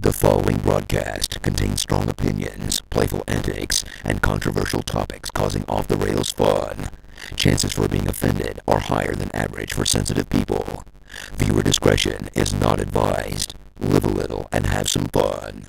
The following broadcast contains strong opinions, playful antics, and controversial topics causing off-the-rails fun. Chances for being offended are higher than average for sensitive people. Viewer discretion is not advised. Live a little and have some fun.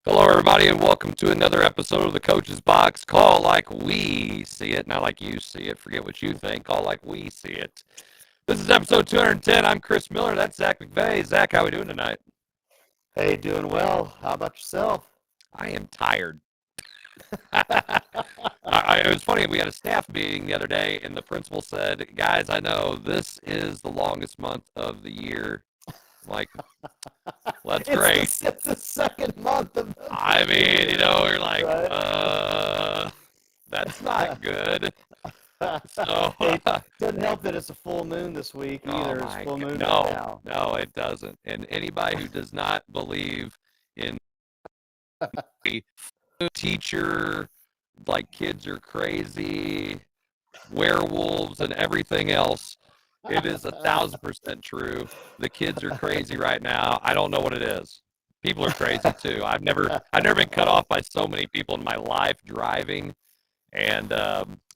Hello, everybody, and welcome to another episode of the Coach's Box. Call like we see it, not like you see it. Forget what you think. Call like we see it. This is episode 210. I'm Chris Miller. That's Zach McVey. Zach, how are we doing tonight? Hey, doing well. How about yourself? I am tired. It was funny. We had a staff meeting the other day, and the principal said, guys, I know this is the longest month of the year. Like, well, that's great. It's the second month of the I mean, we're like, right? That's not good. So It doesn't help that it's a full moon this week either. It's full moon right now. No, it doesn't. And anybody who does not believe in teacher, like kids are crazy, werewolves, and everything else, it is 1,000% true. The kids are crazy right now. I don't know what it is. People are crazy too. I've never been cut off by so many people in my life driving, and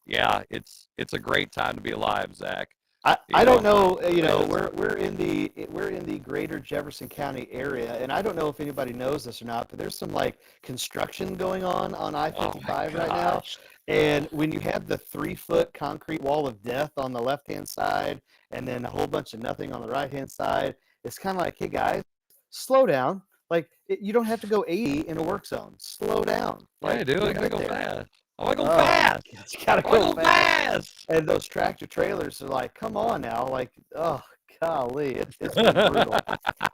yeah, it's a great time to be alive, Zach. I don't know. We're in the greater Jefferson County area, and I don't know if anybody knows this or not, but there's some like construction going on I-55 right now. And when you have the 3-foot concrete wall of death on the left-hand side, and then a whole bunch of nothing on the right-hand side, it's kind of like, hey guys, slow down. Like you don't have to go 80 in a work zone. Slow down. Like, Yeah, dude, I gotta go fast. I want to go fast. You gotta go fast. And those tractor trailers are like, come on now. Like, oh, golly. It's been brutal.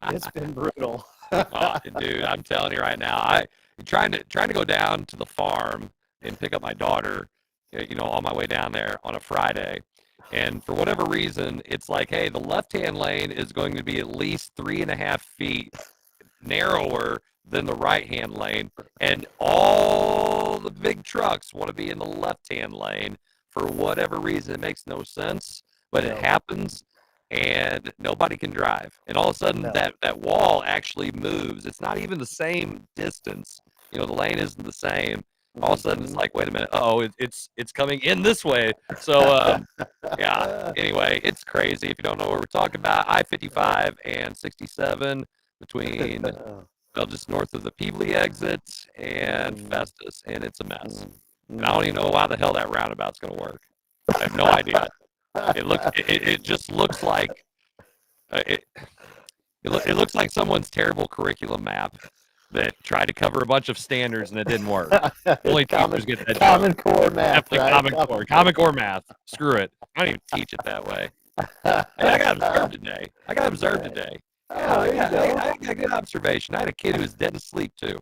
It's been brutal. Oh, dude, I'm telling you right now, I'm trying to go down to the farm and pick up my daughter, on my way down there on a Friday. And for whatever reason, it's like, hey, the left-hand lane is going to be at least 3.5 feet narrower than the right-hand lane, and all the big trucks want to be in the left-hand lane for whatever reason. It makes no sense, but it happens, and nobody can drive. And all of a sudden, that wall actually moves. It's not even the same distance. The lane isn't the same. All of a sudden, it's like, wait a minute. It's coming in this way. So, yeah. Anyway, it's crazy. If you don't know what we're talking about, I-55 and 67 between, just north of the Peebly exit and Festus, and it's a mess. And I don't even know why the hell that roundabout's going to work. I have no idea. It just looks like it looks like someone's terrible curriculum map that tried to cover a bunch of standards and it didn't work. Only teachers get that. Common Core math. Definitely right? Common Core math. Screw it. I don't even teach it that way. And I got observed today. Yeah, I got a good observation. I had a kid who was dead asleep too.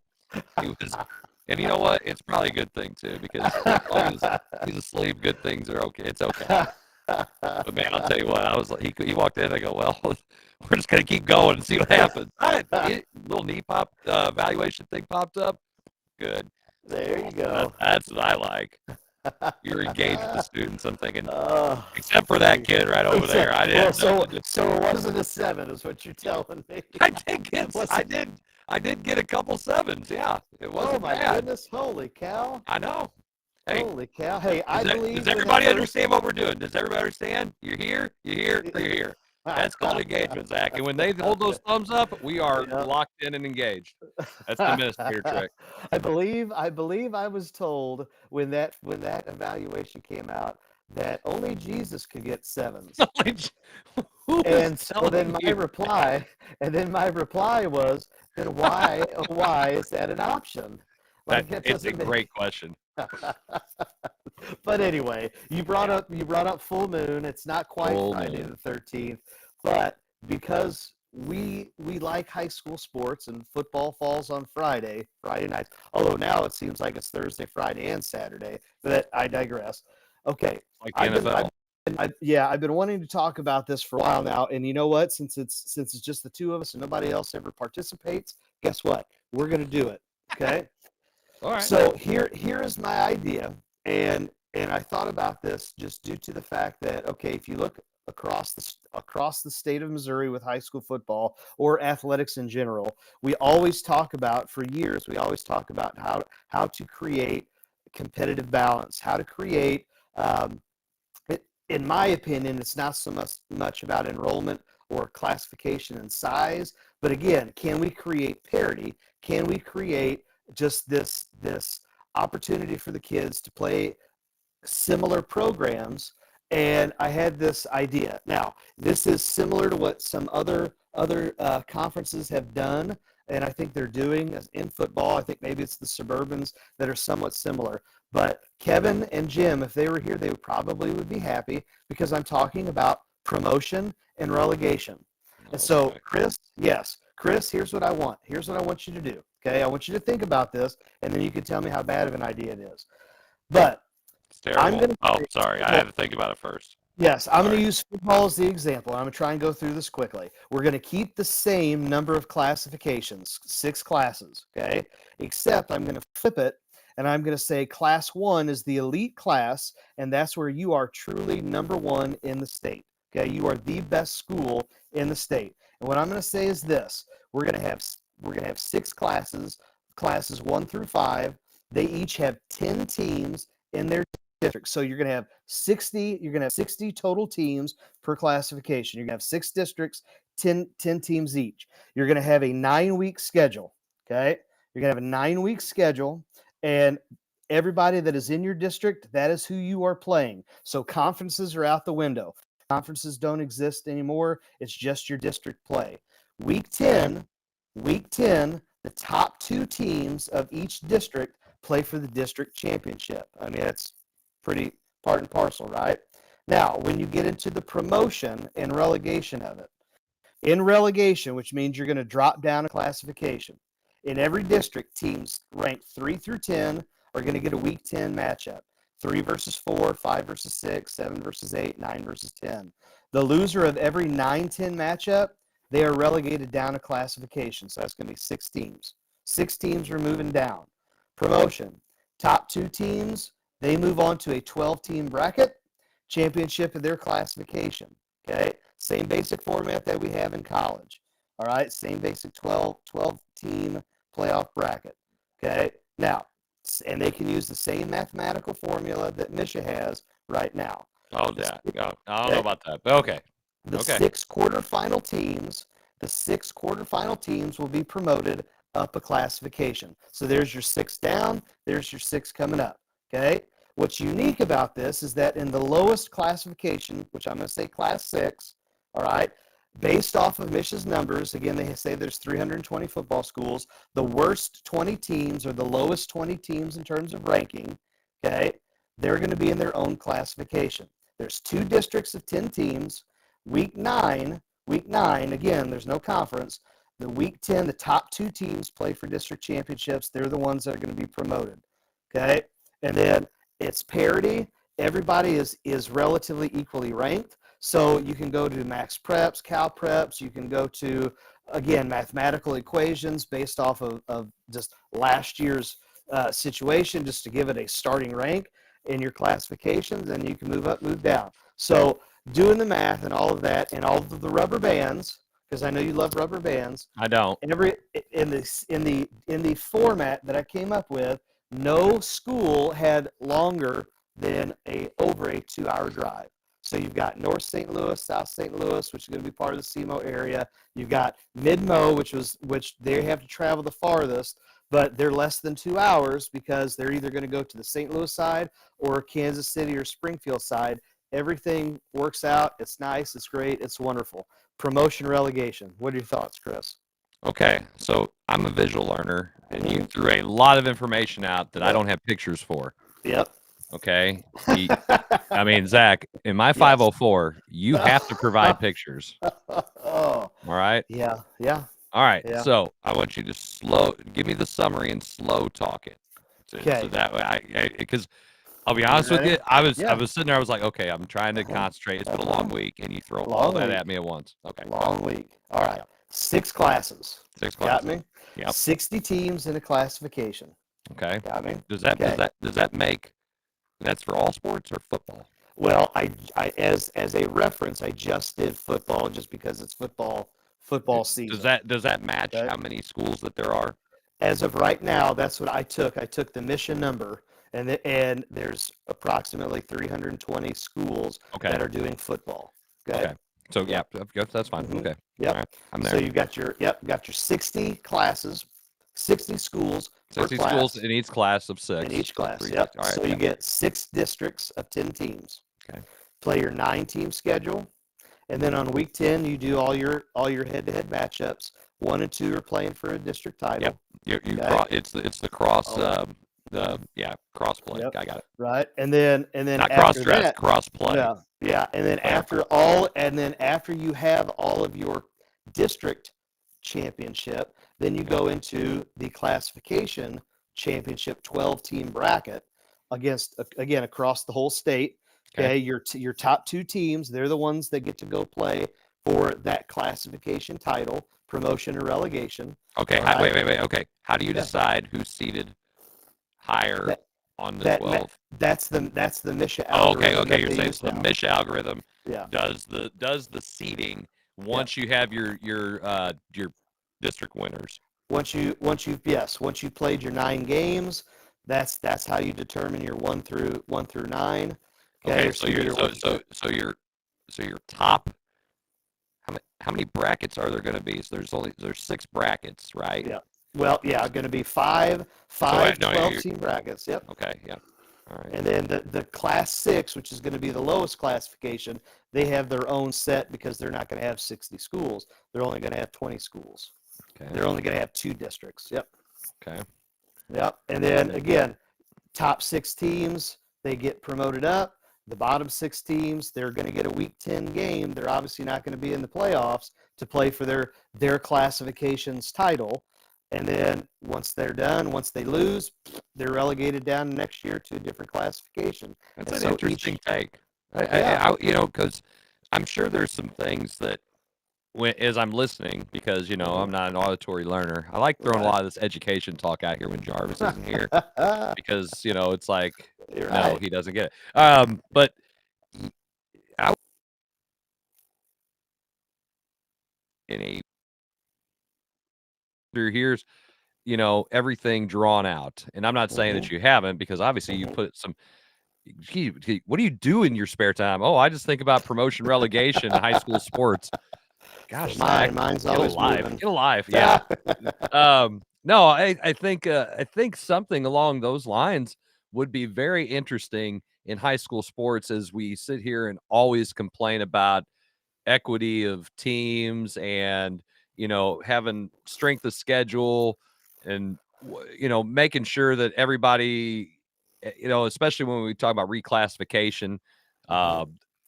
And you know what? It's probably a good thing too, because as long as he's asleep, good things are okay. It's okay. But man, I'll tell you what, I was like, he walked in. I go, well, we're just gonna keep going and see what happens. Little knee pop evaluation thing popped up. Good. There you go. That's what I like. You're engaged with the students. I'm thinking, except for that kid right over there. I didn't. So it wasn't a 7, is what you're telling me. I did get a couple 7s. Yeah, it wasn't. Oh my goodness! Holy cow! I know. Hey, holy cow! Hey, I believe. Does everybody understand what we're doing? Does everybody understand? You're here. That's called engagement, Zach. And when they hold those thumbs up, we are locked in and engaged. That's the administrator trick. I believe I was told when that evaluation came out that only Jesus could get sevens. And so then my reply was, then why is that an option? Like, It's a great question. But anyway, you brought up full moon. It's not quite Friday the 13th, but because we like high school sports and football falls on Friday nights. Although now it seems like it's Thursday, Friday, and Saturday. But I digress. Okay, like the NFL. I've been wanting to talk about this for a while now, and you know what? Since it's just the two of us and nobody else ever participates, guess what? We're going to do it. Okay. All right. So here is my idea, and I thought about this just due to the fact that, okay, if you look across the state of Missouri with high school football or athletics in general, we always talk about how to create competitive balance, how to create. In my opinion, it's not so much about enrollment or classification and size, but again, can we create parity? Can we create just this opportunity for the kids to play similar programs? And I had this idea. Now, this is similar to what some other conferences have done, and I think they're doing in football. I think maybe it's the Suburbans that are somewhat similar. But Kevin and Jim, if they were here, they would be happy, because I'm talking about promotion and relegation. And so, Chris, here's what I want. Here's what I want you to do. Okay, I want you to think about this, and then you can tell me how bad of an idea it is. But it's terrible. Sorry, I had to think about it first. Yes, I'm going to use football as the example. I'm going to try and go through this quickly. We're going to keep the same number of classifications, 6 classes, okay? Except I'm going to flip it, and I'm going to say Class 1 is the elite class, and that's where you are truly number 1 in the state, okay? You are the best school in the state. And what I'm going to say is this. We're going to have 6 classes 1 through 5. They each have 10 teams in their district. So you're going to have 60 total teams per classification. You're going to have 6 districts, 10 teams each. You're going to have a 9-week schedule, okay? You're going to have a 9-week schedule, and everybody that is in your district, that is who you are playing. So conferences are out the window. Conferences don't exist anymore. It's just your district play. Week 10, the top 2 teams of each district play for the district championship. I mean, that's pretty part and parcel, right? Now, when you get into the promotion and relegation of it, in relegation, which means you're going to drop down a classification, in every district, teams ranked 3 through 10 are going to get a week 10 matchup. 3 versus 4, 5 versus 6, 7 versus 8, 9 versus 10. The loser of every 9-10 matchup, they are relegated down a classification. So that's going to be 6 teams. 6 teams are moving down. Promotion. Top 2 teams, they move on to a 12-team bracket, championship of their classification. Okay? Same basic format that we have in college. All right? Same basic 12-team playoff bracket. Okay? Now, and they can use the same mathematical formula that Misha has right now. Oh, yeah. I don't know about that, but okay. The 6 quarterfinal teams will be promoted up a classification. So there's your 6 down, there's your 6 coming up. Okay? What's unique about this is that in the lowest classification, which I'm going to say Class 6, all right, based off of Misha's numbers, again, they say there's 320 football schools. The worst 20 teams or the lowest 20 teams in terms of ranking, okay, they're going to be in their own classification. There's 2 districts of 10 teams. Week 9, again, there's no conference. The week 10, the top 2 teams play for district championships. They're the ones that are going to be promoted, okay? And then it's parity. Everybody is relatively equally ranked. So you can go to max preps, cal preps. You can go to, again, mathematical equations based off of just last year's situation, just to give it a starting rank in your classifications, and you can move up, move down. So doing the math and all of that, and all of the rubber bands, because I know you love rubber bands. I don't. In the format that I came up with, no school had longer than over a 2-hour drive. So you've got North St. Louis, South St. Louis, which is going to be part of the SEMO area. You've got Mid-Mo, which they have to travel the farthest, but they're less than 2 hours because they're either going to go to the St. Louis side or Kansas City or Springfield side. Everything works out. It's nice. It's great. It's wonderful. Promotion, relegation. What are your thoughts, Chris? Okay, so I'm a visual learner, and you threw a lot of information out that I don't have pictures for. Yep. Okay. I mean, Zach, in my 504, you have to provide pictures. Oh, all right. Yeah. Yeah. All right. Yeah. So I want you to give me the summary and slow talk it. Okay. So that way, because I'll be honest with you, I was sitting there, I was like, okay, I'm trying to concentrate. It's been a long week, and you throw all that at me at once. Okay. Long week. All right. 6 classes. 6 classes. Got me? Yep. 60 teams in a classification. Okay. Got me? Does that make that's for all sports or football? Well, I as a reference, I just did football just because it's football season. Does that match how many schools that there are? As of right now, that's what I took. I took the mission number, and there's approximately 320 schools that are doing football. Okay. So yeah, that's fine. Okay. Yep. All right. I'm there. So you've got your 60 classes, 60 schools. 60 schools in each class of 6. In each class. All Yep. right, so you get 6 districts of 10 teams. Okay. Play your 9-team schedule, and then on week 10 you do all your head-to-head matchups. 1 and 2 are playing for a district title. Yep. It's the cross cross play. Yep. I got it. Right. And then Not after cross dress, that, cross play. Yeah. And then after you have all of your district championship, then you go into the classification championship 12-team bracket across the whole state. Okay. Your top 2 teams, they're the ones that get to go play for that classification title, promotion or relegation. Okay. Wait. Okay. How do you decide who's seated higher on the 12? That's the Misha algorithm. algorithm. Okay. You're saying the Misha algorithm does the seeding once you have your district winners. Once you've played your 9 games, that's how you determine your 1 through 9. Okay. So your top. How many brackets are there going to be? So there's 6 brackets, right? Yeah. Well, yeah, going to be 5 12-team brackets. Yep. Okay. Yeah. All right. And then the class 6, which is going to be the lowest classification, they have their own set because they're not going to have 60 schools. They're only going to have 20 schools. Okay. They're only going to have 2 districts. Yep. Okay. Yep. And then again, top 6 teams, they get promoted up. The bottom 6 teams, they're going to get a week 10 game. They're obviously not going to be in the playoffs to play for their classifications title. And then once they're done, once they lose, they're relegated down next year to a different classification. That's an interesting take. Because I'm sure there's some things that as I'm listening, because, I'm not an auditory learner. I like throwing a lot of this education talk out here when Jarvis isn't here because, it's like, no, he doesn't get it. But here's, everything drawn out. And I'm not saying that you haven't, because obviously you put some, what do you do in your spare time? Oh, I just think about promotion, relegation, high school sports. Gosh, mine's always moving. Get alive. Yeah. No, I think something along those lines would be very interesting in high school sports, as we sit here and always complain about equity of teams and, having strength of schedule and, making sure that everybody, especially when we talk about reclassification,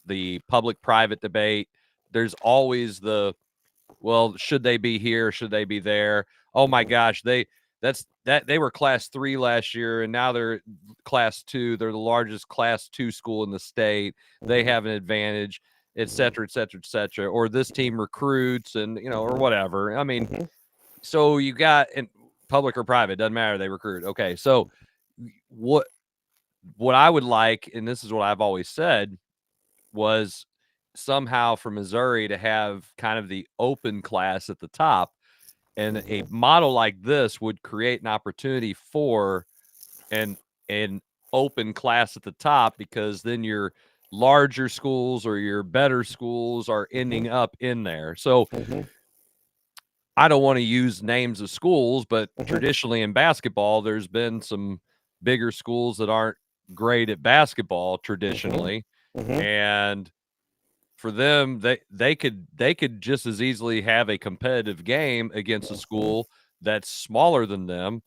the public-private debate, there's always should they be here? Should they be there? Oh my gosh, they were class 3 last year, and now they're class 2. They're the largest class 2 school in the state. They have an advantage, et cetera, et cetera, et cetera. Or this team recruits, and or whatever. I mean, so you got in public or private, doesn't matter. They recruit. Okay, so what I would like, and this is what I've always said, was somehow for Missouri to have kind of the open class at the top, and a model like this would create an opportunity for an open class at the top, because then you're larger schools or your better schools are ending up in there. So I don't want to use names of schools, but traditionally in basketball, there's been some bigger schools that aren't great at basketball traditionally. And for them, they could just as easily have a competitive game against a school that's smaller than them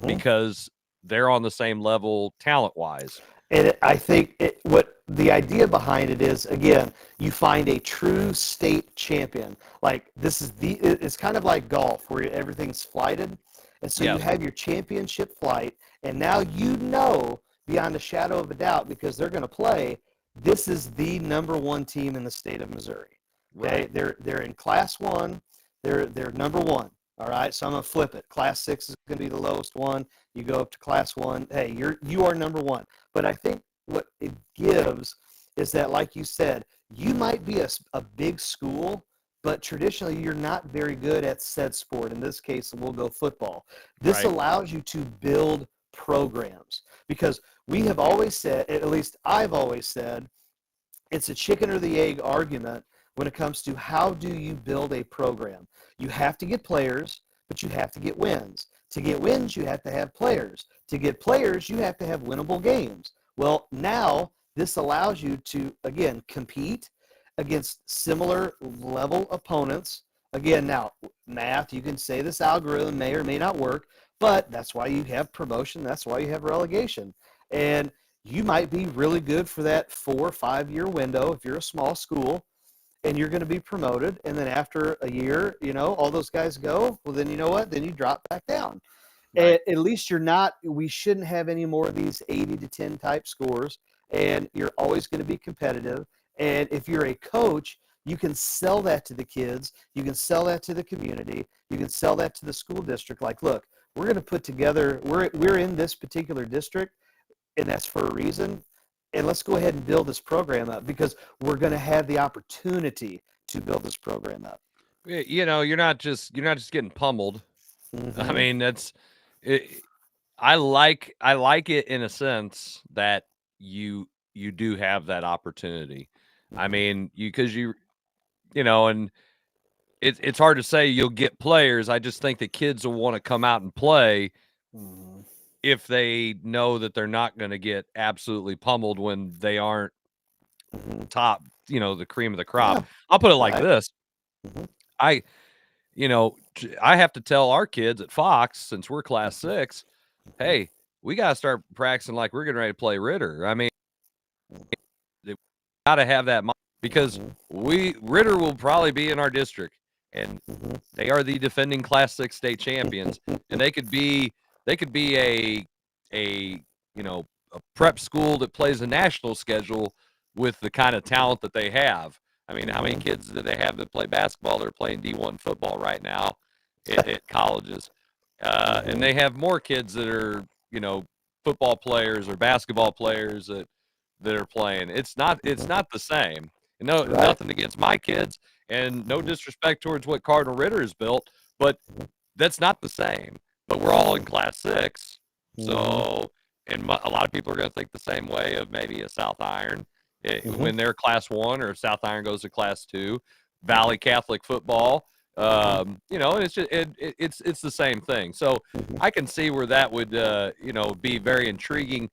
because they're on the same level talent-wise. And I think what the idea behind it is, again, you find a true state champion. Like it's kind of like golf where everything's flighted. And so you have your championship flight, and now you know beyond a shadow of a doubt, because they're going to play, this is the number one team in the state of Missouri. Okay? Right. They're in Class 1. They're number one. All right, so I'm gonna flip it. Class 6 is gonna be the lowest one. You go up to Class 1. Hey, you are number one. But I think what it gives is that, like you said, you might be a big school, but traditionally you're not very good at said sport. In this case, we'll go football. This allows you to build programs, because we have always said, at least I've always said, it's a chicken or the egg argument when it comes to how do you build a program. You have to get players, but you have to get wins. To get wins, you have to have players. To get players, you have to have winnable games. Well, now this allows you to, again, compete against similar level opponents. Again, now, math, you can say this algorithm may or may not work, but that's why you have promotion. That's why you have relegation. And you might be really good for that 4 or 5 year window if you're a small school, and you're going to be promoted. And then after a year, all those guys go. Well, then you know what? Then you drop back down. Right. At least we shouldn't have any more of these 80 to 10 type scores, and you're always going to be competitive. And if you're a coach, you can sell that to the kids. You can sell that to the community. You can sell that to the school district. Like, look, we're going to put together, we're in this particular district, and that's for a reason. And let's go ahead and build this program up, because we're going to have the opportunity to build this program up. You're not just getting pummeled. I mean, I like it in a sense that you do have that opportunity. I mean, and it's hard to say you'll get players. I just think that kids will want to come out and play if they know that they're not going to get absolutely pummeled when they aren't top, the cream of the crop. Yeah. I'll put it like this. I have to tell our kids at Fox, since we're Class 6, hey, we got to start practicing like we're getting ready to play Ritter. I mean, we got to have that, because Ritter will probably be in our district, and they are the defending Class 6 state champions, and they could be a prep school that plays a national schedule with the kind of talent that they have. I mean, how many kids do they have that play basketball? They're playing D1 football right now at colleges. And they have more kids that are, football players or basketball players that are playing. It's not the same. Nothing against my kids, and no disrespect towards what Cardinal Ritter has built, but that's not the same. But we're all in Class 6. So, and a lot of people are going to think the same way of maybe a South Iron. When they're Class 1, or South Iron goes to Class 2, Valley Catholic football, and it's just it's the same thing. So I can see where that would be very intriguing.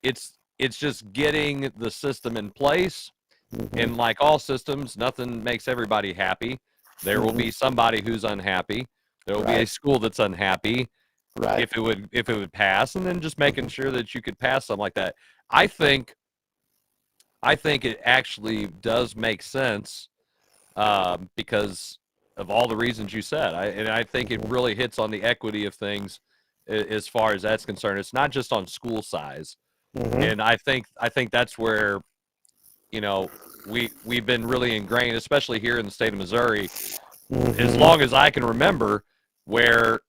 It's just getting the system in place, and like all systems, nothing makes everybody happy. There will be somebody who's unhappy. There will be a school that's unhappy. Right. If it would pass, and then just making sure that you could pass something like that. I think it actually does make sense because of all the reasons you said. I think it really hits on the equity of things as far as that's concerned. It's not just on school size, and I think that's where we've been really ingrained, especially here in the state of Missouri, as long as I can remember, where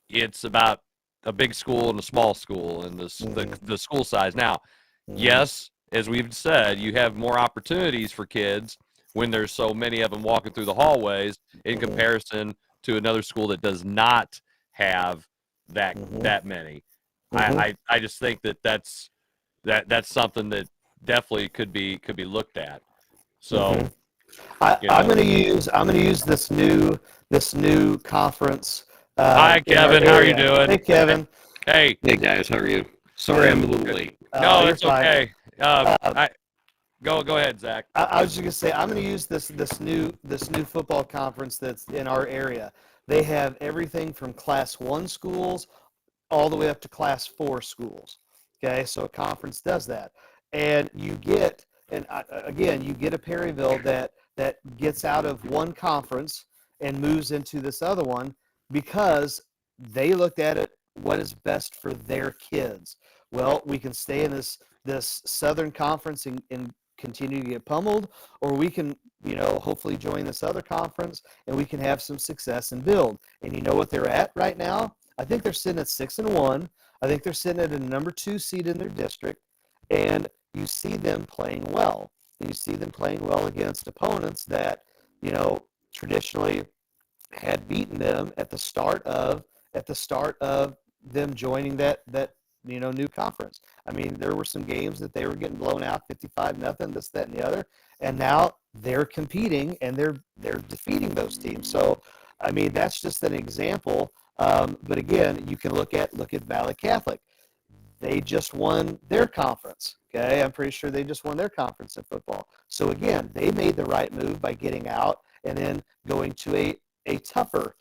it's about a big school and a small school and the school size. Now, yes, as we've said, you have more opportunities for kids when there's so many of them walking through the hallways in comparison to another school that does not have that many. I just think that's something that definitely could be looked at. So Mhm. I'm going to use this new conference hi, in our Kevin. How are you area. doing? Hey, Kevin. Hey. Hey guys, how are you? Sorry I'm a little late. No, You're it's fine. okay. Um, Go ahead, Zach. I was just gonna say I'm gonna use this new football conference that's in our area. They have everything from Class 1 schools all the way up to Class 4 schools. Okay, so a conference does that, and you get again you get a Perryville that gets out of one conference and moves into this other one because they looked at it what is best for their kids. Well, we can stay in this Southern Conference and continue to get pummeled, or we can, hopefully join this other conference and we can have some success and build. And you know what they're at right now? I think they're sitting at 6-1. I think they're sitting at a number 2 seed in their district, and you see them playing well. And you see them playing well against opponents that, traditionally had beaten them at the start of them joining that new conference. I mean, there were some games that they were getting blown out 55-0, this, that, and the other, and now they're competing and they're defeating those teams. So, I mean, that's just an example. But again, you can look at Valley Catholic. They just won their conference. Okay, I'm pretty sure they just won their conference in football. So again, they made the right move by getting out and then going to a tougher,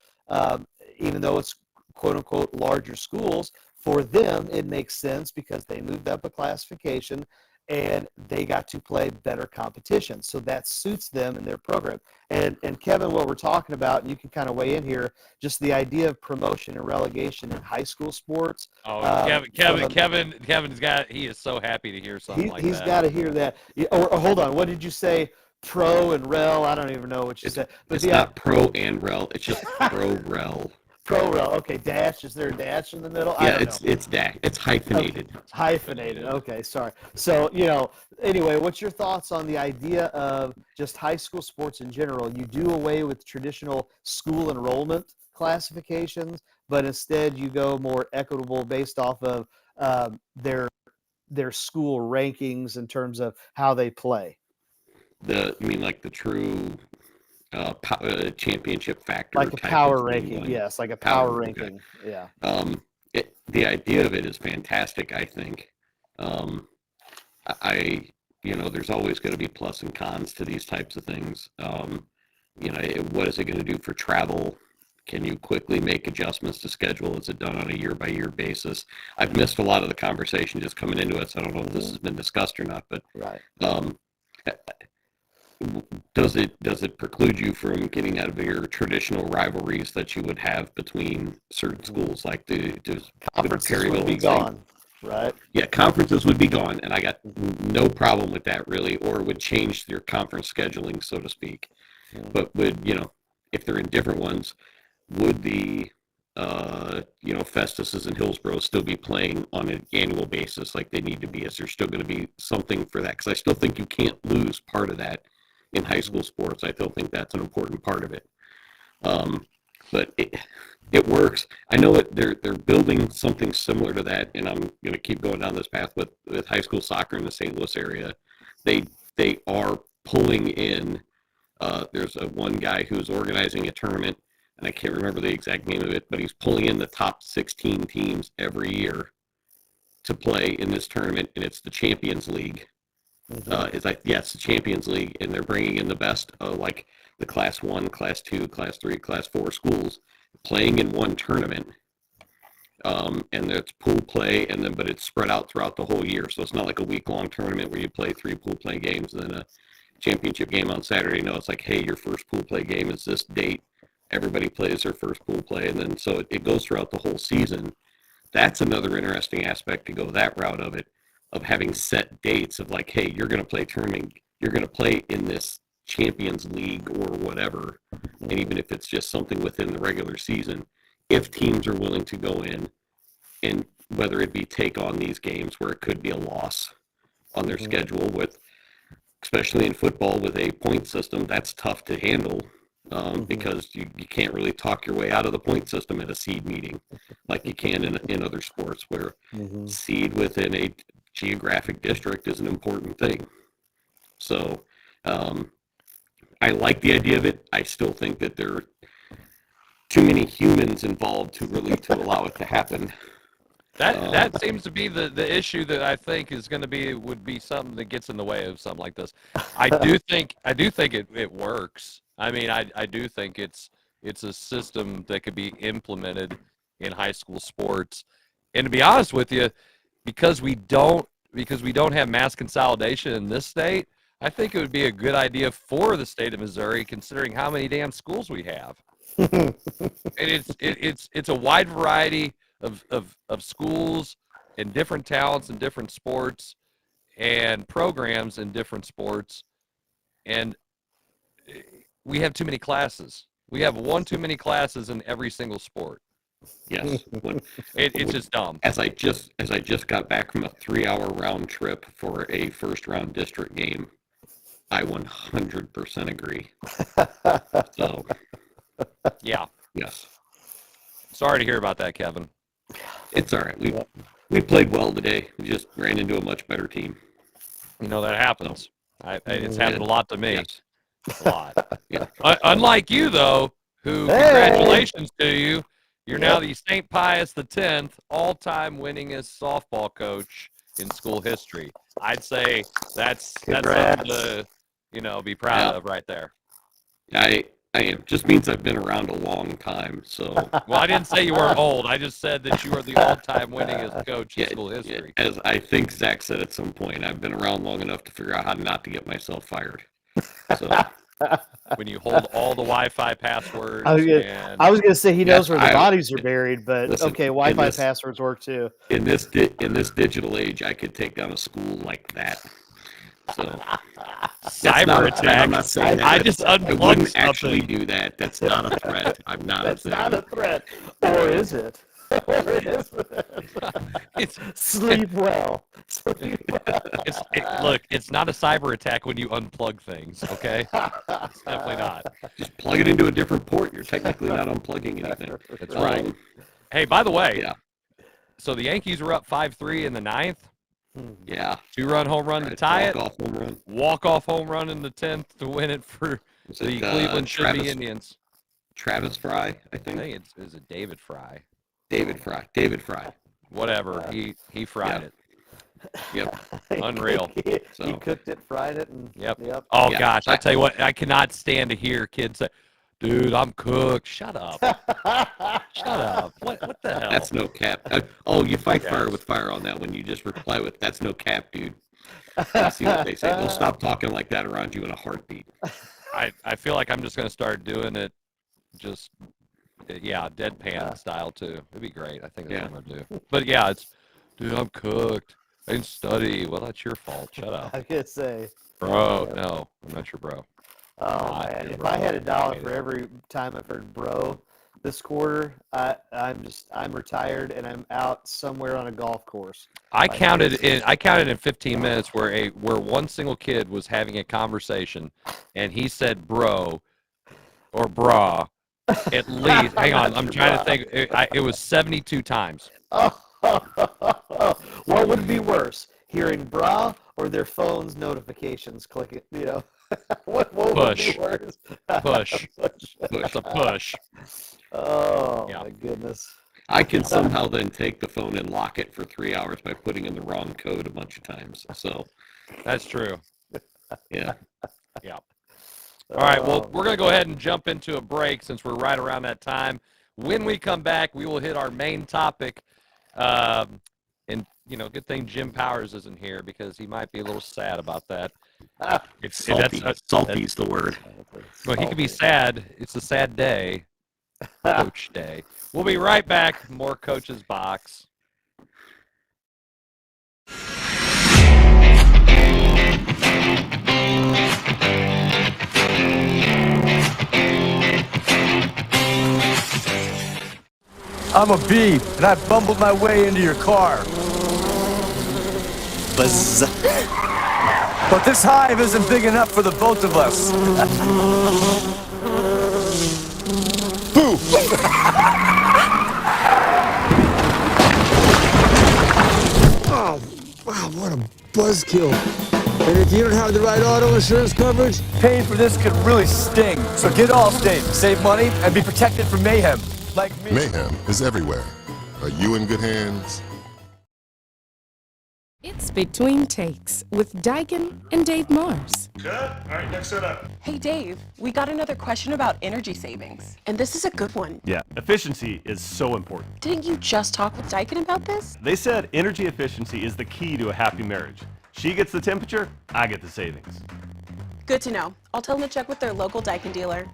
even though it's quote unquote larger schools. For them, it makes sense because they moved up a classification and they got to play better competition. So that suits them in their program. And Kevin, what we're talking about, and you can kind of weigh in here, just the idea of promotion and relegation in high school sports. Oh, Kevin's he is so happy to hear something like that. He's got to hear that. Or hold on, what did you say? Pro and rel? I don't even know what you said. But it's not pro and rel. It's just pro rel. Pro rel. Okay, dash. Is there a dash in the middle? Yeah, it's dash. It's hyphenated. Okay. It's hyphenated. Okay, sorry. So, anyway, what's your thoughts on the idea of just high school sports in general? You do away with traditional school enrollment classifications, but instead you go more equitable based off of their school rankings in terms of how they play. You mean like the true championship factor, like a power ranking? Yes, like a power ranking. Okay. Yeah. The idea of it is fantastic. I think. There's always going to be plus and cons to these types of things. What is it going to do for travel? Can you quickly make adjustments to schedule? Is it done on a year-by-year basis? I've missed a lot of the conversation just coming into it, so I don't know if this has been discussed or not. But right. Does it preclude you from getting out of your traditional rivalries that you would have between certain schools, like the conferences would be gone, right? Yeah, conferences would be gone, and I got no problem with that really, or would change your conference scheduling, so to speak. Mm-hmm. But if they're in different ones, would the Festus's and Hillsborough still be playing on an annual basis like they need to be? Is there still going to be something for that? Because I still think you can't lose part of that in high school sports. I still think that's an important part of it. But it works. I know they're building something similar to that, and I'm going to keep going down this path with high school soccer in the St. Louis area. They are pulling in. There's one guy who's organizing a tournament, and I can't remember the exact name of it, but he's pulling in the top 16 teams every year to play in this tournament, and it's the Champions League. Mm-hmm. It's the Champions League, and they're bringing in the best of like the Class 1, Class 2, Class 3, Class 4 schools playing in one tournament. And it's pool play, but it's spread out throughout the whole year. So it's not like a week-long tournament where you play 3 pool play games and then a championship game on Saturday. No, it's like, hey, your first pool play game is this date. Everybody plays their first pool play, and then so it goes throughout the whole season. That's another interesting aspect to go that route of it, of having set dates of like, hey, you're going to play tournament, you're going to play in this Champions League or whatever, and even if it's just something within the regular season, if teams are willing to go in and whether it be take on these games where it could be a loss on their schedule, with especially in football with a point system, that's tough to handle. Because you can't really talk your way out of the point system at a seed meeting like you can in other sports where seed within a geographic district is an important thing. So I like the idea of it. I still think that there are too many humans involved to allow it to happen. That seems to be the issue that I think is going to would be something that gets in the way of something like this. I do think it works. I mean, I do think it's a system that could be implemented in high school sports. And to be honest with you, because we don't have mass consolidation in this state, I think it would be a good idea for the state of Missouri, considering how many damn schools we have. And it's a wide variety of schools and different talents and different sports and programs in different sports, and we have too many classes. We have one too many classes in every single sport. Yes, it's just dumb. As I just got back from a 3-hour round trip for a first round district game, I 100% agree. So, yeah. Yes. Sorry to hear about that, Kevin. It's all right. We played well today. We just ran into a much better team. You know, that happens. It's happened a lot to me. Yes. A lot. Yeah. Unlike you, though, who, congratulations to you. You're now the St. Pius X all-time winningest softball coach in school history. I'd say that's something to, be proud of right there. I am. Just means I've been around a long time. So. Well, I didn't say you weren't old. I just said that you are the all-time winningest coach in school history. As I think Zach said at some point, I've been around long enough to figure out how not to get myself fired. So. When you hold all the Wi-Fi passwords. I was gonna say he knows where the bodies are buried, but listen, okay, Wi-Fi passwords work too. In this digital age, I could take down a school like that. So cyber attack. I'm not saying that. I just unplugged I wouldn't something. actually do that. That's not a threat. I'm not. That's not a threat, or is it? Sleep well. Look, it's not a cyber attack when you unplug things, okay? It's definitely not. Just plug it into a different port. You're technically not unplugging anything. That's right. Hey, by the way, yeah. So the Yankees were up 5-3 in the 9th. Yeah. 2-run home run to tie it. Walk-off home run. Walk-off home run in the 10th to win it for the Cleveland Should Be Indians. Travis Fry, I think. Is it David Fry? David Fry. Whatever. He fried it. Yep. Unreal. He cooked it, fried it, and yep. Oh gosh, I tell you what, I cannot stand to hear kids say, "Dude, I'm cooked." Shut up. Shut up. What the hell? That's no cap. You fight fire with fire on that one. You just reply with, "That's no cap, dude." You see what they say. They'll stop talking like that around you in a heartbeat. I feel like I'm just gonna start doing it, just deadpan style too. It'd be great. I think that's what I'm gonna do. But yeah, dude, I'm cooked. I didn't study. Well, that's your fault. Shut up. I was gonna say, bro. No, I'm not your bro. Oh man, if I had $1 for every time I've heard bro this quarter, I'm retired and I'm out somewhere on a golf course. I counted in 15 minutes where one single kid was having a conversation, and he said bro or brah at least. Hang on, I'm trying to think. It was 72 times. What would be worse, hearing bra or their phone's notifications clicking? What would be worse? Push. That's a push. Oh my goodness! I can somehow then take the phone and lock it for 3 hours by putting in the wrong code a bunch of times. So that's true. Yeah. Yeah. All right. Well, we're going to go ahead and jump into a break since we're right around that time. When we come back, we will hit our main topic. And, good thing Jim Powers isn't here because he might be a little sad about that. Salty's the word. Well, he could be sad. It's a sad day. Coach Day. We'll be right back. More Coach's Box. I'm a bee, and I bumbled my way into your car. Buzz. But this hive isn't big enough for the both of us. Boo! Oh, wow, what a buzzkill. And if you don't have the right auto insurance coverage, Paying for this could really sting. So get Allstate, save money, and be protected from mayhem. Like me. Mayhem is everywhere. Are you in good hands? It's Between Takes with Dyken and Dave Mars. Cut. All right, next set up. Hey Dave, we got another question about energy savings, and this is a good one. Yeah, efficiency is so important. Didn't you just talk with Dyken about this? They said energy efficiency is the key to a happy marriage. She gets the temperature, I get the savings. Good to know. I'll tell them to check with their local Dyken dealer.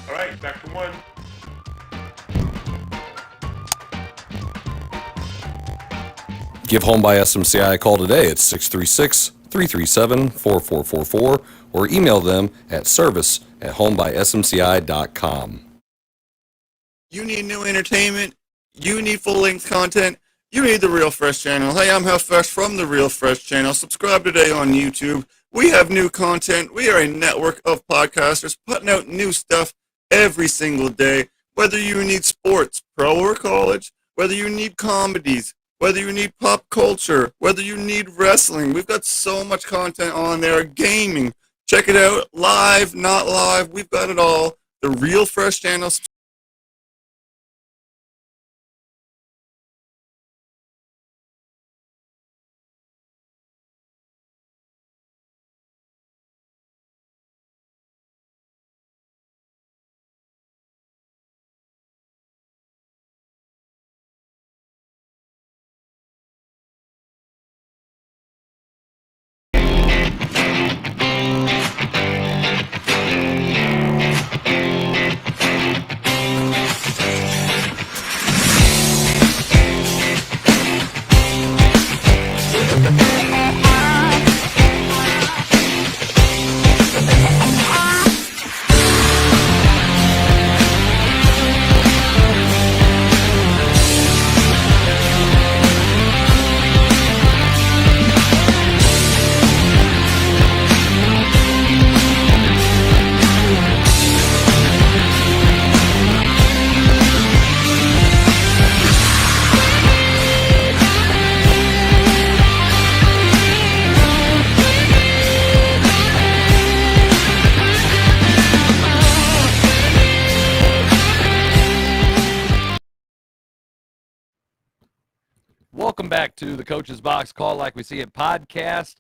All right, back to one. Give Home by SMCI a call today at 636-337-4444 or email them at service@homebysmci.com. You need new entertainment, you need full-length content, you need the Real Fresh channel. Hey, I'm Huff Fresh from the Real Fresh channel. Subscribe today on YouTube. We have new content. We are a network of podcasters putting out new stuff every single day. Whether you need sports, pro or college, whether you need comedies, whether you need pop culture, whether you need wrestling, we've got so much content on there. Gaming, check it out. Live, not live, we've got it all. The Real Fresh channel. Welcome back to the Coach's Box Call Like We See It podcast.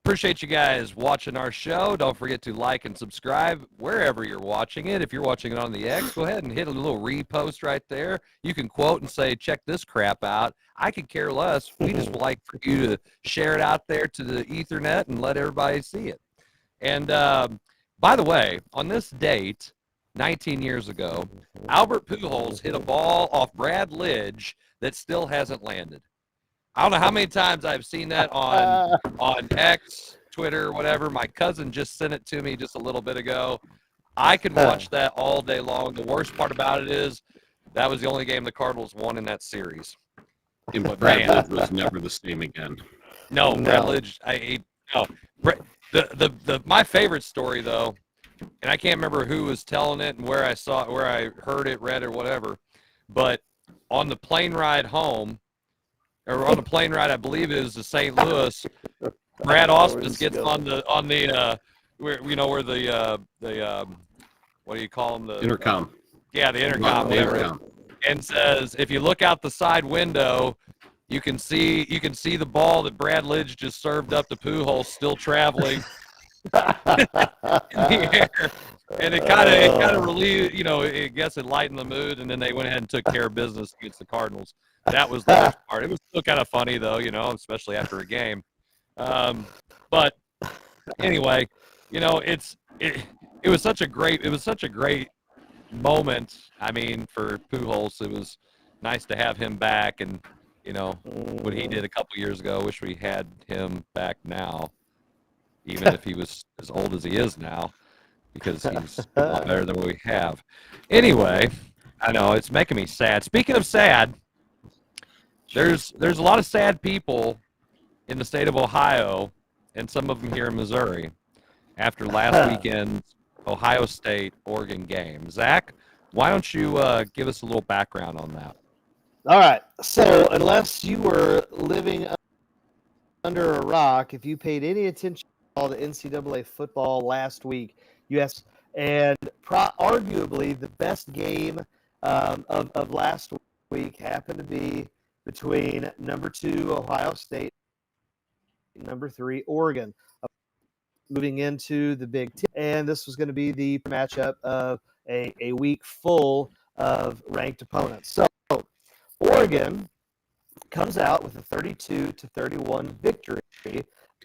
Appreciate you guys watching our show. Don't forget to like and subscribe wherever you're watching it. If you're watching it on the X, go ahead and hit a little repost right there. You can quote and say, check this crap out. I could care less. We just would like for you to share it out there to the Ethernet and let everybody see it. And by the way, on this date, 19 years ago, Albert Pujols hit a ball off Brad Lidge that still hasn't landed. I don't know how many times I've seen that on X, Twitter, whatever. My cousin just sent it to me just a little bit ago. I could watch that all day long. The worst part about it is that was the only game the Cardinals won in that series. But Brad Lidge was never the same again. No, Brad Lidge. My favorite story though, and I can't remember who was telling it and where I saw it, where I heard it, read it, whatever. But on the plane ride home, or on the plane ride, I believe it is to St. Louis, Brad Auspis gets on the where where the what do you call them, the intercom. Yeah, the intercom. And says, if you look out the side window, you can see the ball that Brad Lidge just served up to Pujols still traveling in the air. And it kind of relieved, I guess it lightened the mood, and then they went ahead and took care of business against the Cardinals. That was the worst part. It was still kind of funny though, especially after a game. But anyway, it was such a great moment. I mean, for Pujols, it was nice to have him back, and what he did a couple years ago. I wish we had him back now, even if he was as old as he is now, because he's a lot better than what we have. Anyway, I know it's making me sad. Speaking of sad, there's a lot of sad people in the state of Ohio, and some of them here in Missouri, after last weekend's Ohio State-Oregon game. Zach, why don't you give us a little background on that? All right. So unless you were living under a rock. If you paid any attention to all the NCAA football last week, yes, and arguably the best game of last week happened to be between number 2 Ohio State, number 3 Oregon, moving into the Big Ten, and this was going to be the matchup of a week full of ranked opponents. So Oregon comes out with a 32-31 victory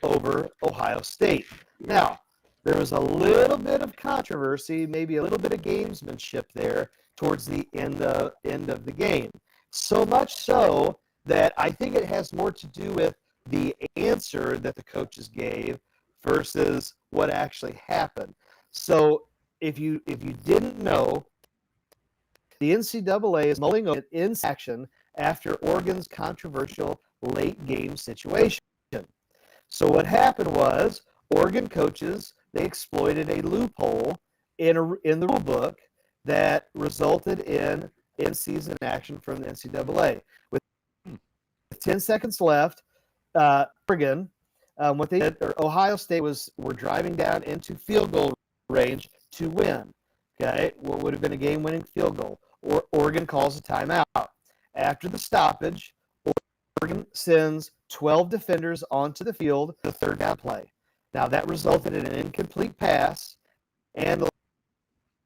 over Ohio State. Now, there was a little bit of controversy, maybe a little bit of gamesmanship there towards the end of the game. So much so that I think it has more to do with the answer that the coaches gave versus what actually happened. So if you didn't know, the NCAA is mulling over in action after Oregon's controversial late game situation. So what happened was Oregon coaches, they exploited a loophole in the rule book that resulted in in-season action from the NCAA. With 10 seconds left, Oregon, what they did, or Ohio State were driving down into field goal range to win. Okay, what would have been a game-winning field goal. Oregon calls a timeout. After the stoppage, Oregon sends 12 defenders onto the field for the third down play. Now, that resulted in an incomplete pass and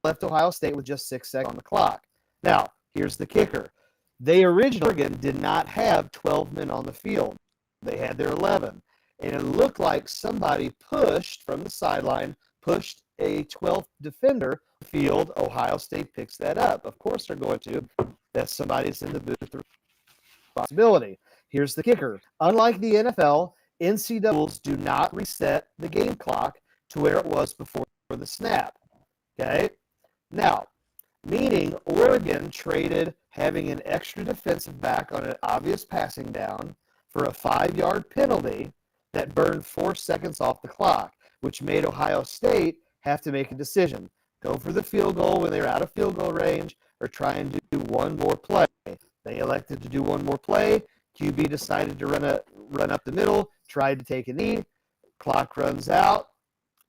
left Ohio State with just 6 seconds on the clock. Now, here's the kicker. Oregon did not have 12 men on the field. They had their 11. And it looked like somebody pushed from the sideline, pushed a 12th defender field. Ohio State picks that up. Of course they're going to. That somebody's in the booth. Responsibility. Here's the kicker. Unlike the NFL, NCAA rules do not reset the game clock to where it was before the snap. Okay? Now, meaning Oregon traded having an extra defensive back on an obvious passing down for a 5-yard penalty that burned 4 seconds off the clock, which made Ohio State have to make a decision. Go for the field goal when they're out of field goal range or try and do one more play. They elected to do one more play. QB decided to run up the middle, tried to take a knee. Clock runs out.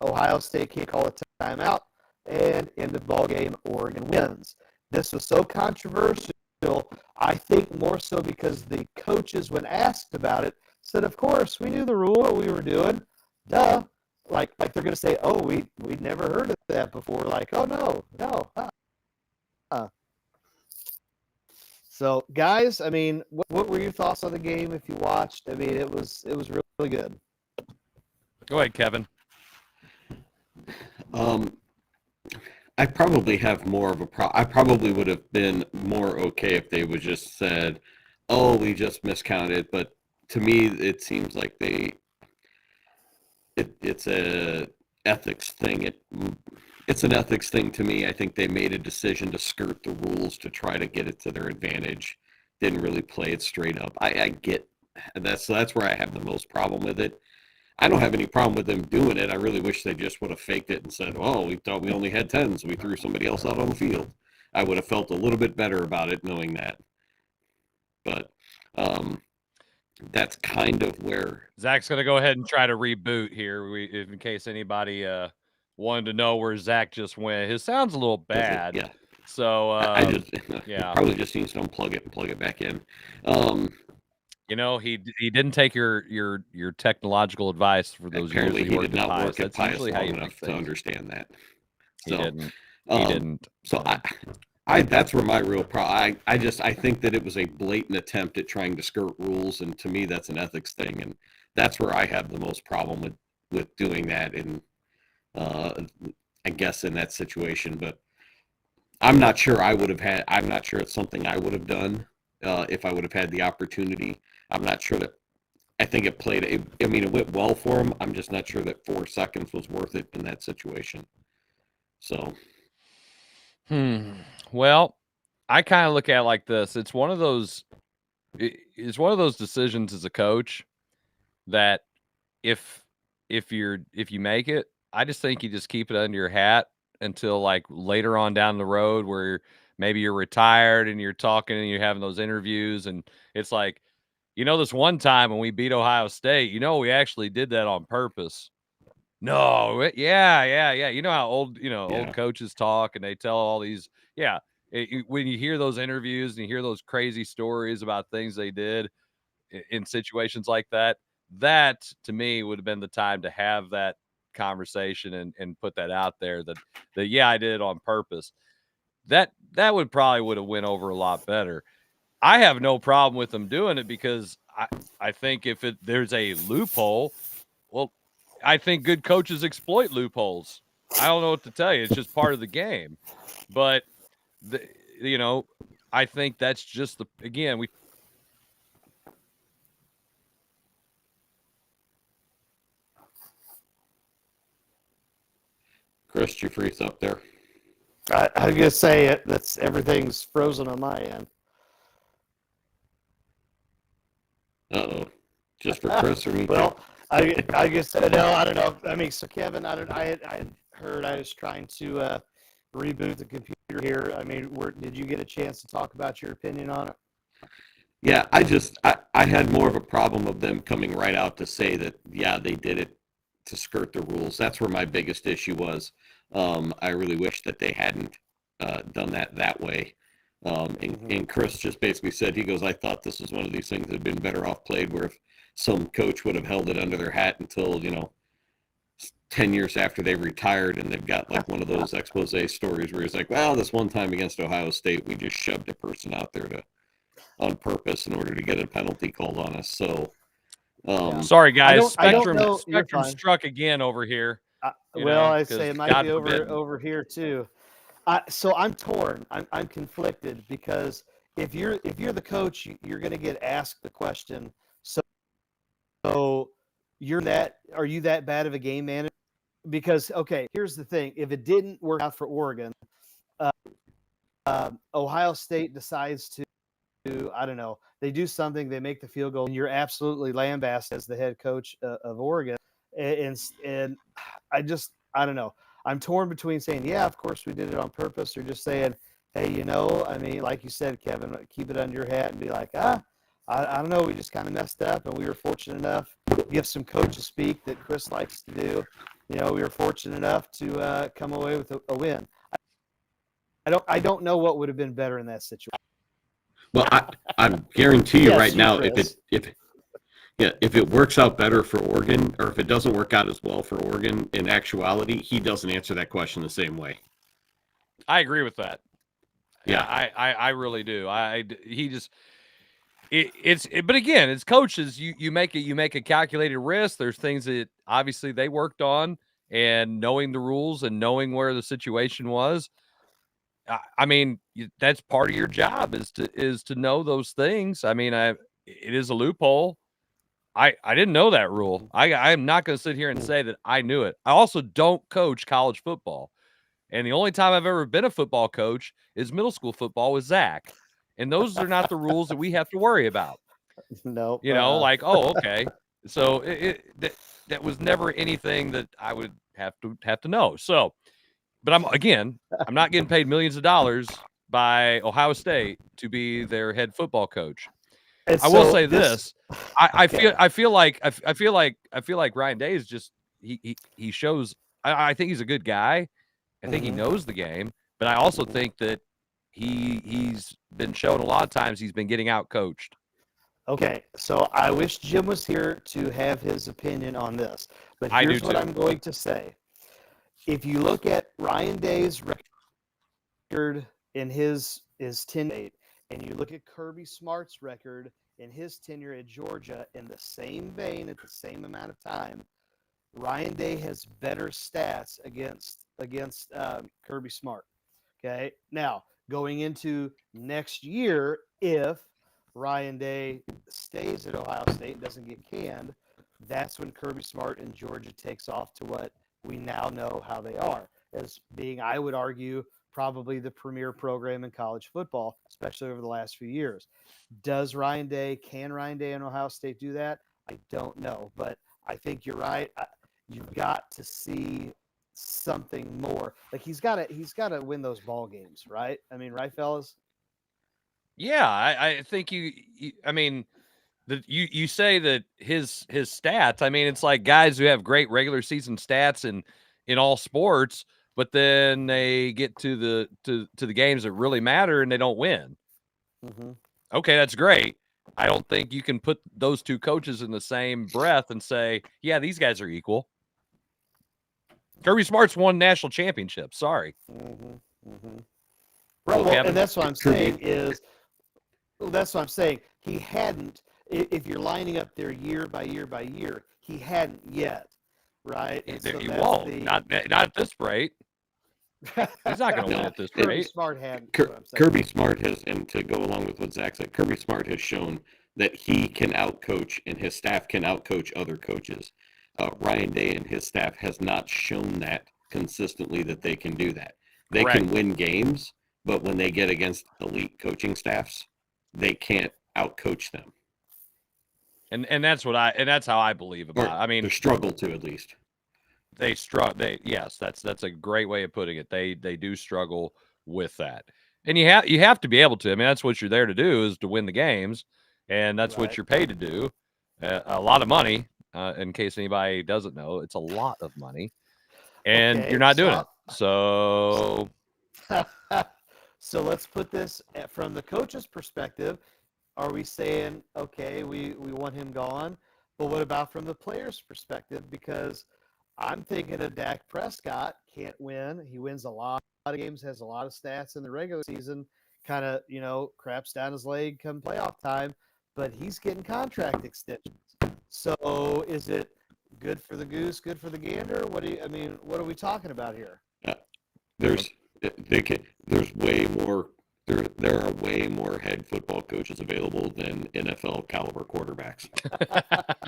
Ohio State can't call a timeout. And in the ball game, Oregon wins. This was so controversial, I think more so because the coaches, when asked about it, said, of course, we knew the rule, what we were doing. Duh. Like they're going to say, oh, we'd never heard of that before. Like, oh, no. So, guys, I mean, what were your thoughts on the game if you watched? I mean, it was really good. Go ahead, Kevin. I probably have more of a I probably would have been more okay if they would just said, oh, we just miscounted. But to me, it seems like it's a ethics thing. It's an ethics thing to me. I think they made a decision to skirt the rules to try to get it to their advantage. Didn't really play it straight up. I get that. So that's where I have the most problem with it. I don't have any problem with them doing it. I really wish they just would have faked it and said, oh, we thought we only had 10, so we threw somebody else out on the field. I would have felt a little bit better about it knowing that. But that's kind of where Zach's going to go ahead and try to reboot here. In case anybody wanted to know where Zach just went. His sound's a little bad. Yeah. So I just yeah, probably just needs to unplug it and plug it back in. You know, he didn't take your technological advice for those years. Apparently, he did not work at Pius long enough to understand that. So, he didn't. So I that's where my real problem. I think that it was a blatant attempt at trying to skirt rules, and to me, that's an ethics thing, and that's where I have the most problem with doing that. And I guess in that situation, but I'm not sure I would have had. I'm not sure it's something I would have done if I would have had the opportunity. I'm not sure that. I think it played. It went well for him. I'm just not sure that 4 seconds was worth it in that situation. So. Well, I kind of look at it like this. It's one of those. It's one of those decisions as a coach that if you make it, I just think you just keep it under your hat until like later on down the road where maybe you're retired and you're talking and you're having those interviews and it's like, this one time when we beat Ohio State, we actually did that on purpose. No, yeah. You know how old coaches talk and they tell all these, when you hear those interviews and you hear those crazy stories about things they did in situations like that, that to me would have been the time to have that conversation and put that out there that I did it on purpose. That would have went over a lot better. I have no problem with them doing it because I think if there's a loophole, well, I think good coaches exploit loopholes. I don't know what to tell you. It's just part of the game. But, I think that's just we. Chris, you freeze up there. I was going to say it. Everything's frozen on my end. Uh-oh. Just for Chris or me? Well, I guess no. I don't know. I mean, so Kevin, I had heard I was trying to reboot the computer here. I mean, did you get a chance to talk about your opinion on it? Yeah, I had more of a problem of them coming right out to say that they did it to skirt the rules. That's where my biggest issue was. I really wish that they hadn't done that way. And Chris just basically said, he goes, I thought this was one of these things that had been better off played where if some coach would have held it under their hat until, 10 years after they retired and they've got like one of those expose stories where he's like, well, this one time against Ohio State, we just shoved a person out there on purpose in order to get a penalty called on us. So, sorry guys, Spectrum Spectrum struck again over here. I say it might be over here too. So I'm torn. I'm conflicted because if you're the coach, you're going to get asked the question. So are you that bad of a game manager? Because here's the thing: if it didn't work out for Oregon, Ohio State decides to, I don't know, they do something, they make the field goal, and you're absolutely lambasted as the head coach of Oregon, and I don't know. I'm torn between saying, yeah, of course we did it on purpose, or just saying, hey, I mean, like you said, Kevin, keep it under your hat and be like, I don't know, we just kind of messed up, and we were fortunate enough. Give some coaches speak that Chris likes to do. We were fortunate enough to come away with a win. I don't know what would have been better in that situation. Well, I guarantee you right now, Chris. if it works out better for Oregon, or if it doesn't work out as well for Oregon, in actuality, he doesn't answer that question the same way. I agree with that. Yeah, I really do. But again, as coaches, you make a calculated risk. There's things that obviously they worked on, and knowing the rules and knowing where the situation was. I mean, that's part of your job is to know those things. I mean, it is a loophole. I didn't know that rule. I'm not going to sit here and say that I knew it. I also don't coach college football. And the only time I've ever been a football coach is middle school football with Zach. And those are not the rules that we have to worry about. No. Okay. So that was never anything that I would have to know. So, but I'm not getting paid millions of dollars by Ohio State to be their head football coach. And I will say this. I feel like Ryan Day is just he shows. I think he's a good guy. I think he knows the game, but I also think that he's been shown a lot of times he's been getting out coached. Okay, so I wish Jim was here to have his opinion on this, but here's what I'm going to say. If you look at Ryan Day's record in his tenure, and you look at Kirby Smart's record in his tenure at Georgia in the same vein at the same amount of time, Ryan Day has better stats against Kirby Smart. Okay, now going into next year, if Ryan Day stays at Ohio State and doesn't get canned, that's when Kirby Smart in Georgia takes off to what we now know how they are, as being, I would argue, probably the premier program in college football, especially over the last few years. Can Ryan Day and Ohio State do that? I don't know, but I think you're right. You've got to see something more. Like he's got to win those ball games, right? I mean, right, fellas? Yeah, I think I mean, You say that his stats. I mean, it's like guys who have great regular season stats in all sports, but then they get to the games that really matter and they don't win. Mm-hmm. Okay, that's great. I don't think you can put those two coaches in the same breath and say, yeah, these guys are equal. Kirby Smart's won national championships. Sorry. Mm-hmm. Mm-hmm. Right. Well, and that's what I'm saying is, that's what I'm saying. He hadn't. If you're lining up there year by year by year, he hadn't yet, right? And so he won't. Not at this rate. He's not going to win at this rate. Kirby Smart hadn't. Kirby Smart has, and to go along with what Zach said, Kirby Smart has shown that he can outcoach and his staff can outcoach other coaches. Ryan Day and his staff has not shown that consistently that they can do that. They can win games, but when they get against elite coaching staffs, they can't outcoach them. And that's that's how I believe about it. I mean, they struggle to, at least. Yes, that's a great way of putting it. They do struggle with that. And you have to be able to. I mean, that's what you're there to do, is to win the games, and that's what you're paid to do. A lot of money, in case anybody doesn't know, it's a lot of money. And you're not doing it. So so let's put this from the coach's perspective. Are we saying, okay, we want him gone? But what about from the player's perspective? Because I'm thinking of Dak Prescott, can't win. He wins a lot of games, has a lot of stats in the regular season, kind of, craps down his leg come playoff time, but he's getting contract extensions. So is it good for the goose, good for the gander? What are we talking about here? There's way more. There are way more head football coaches available than NFL caliber quarterbacks.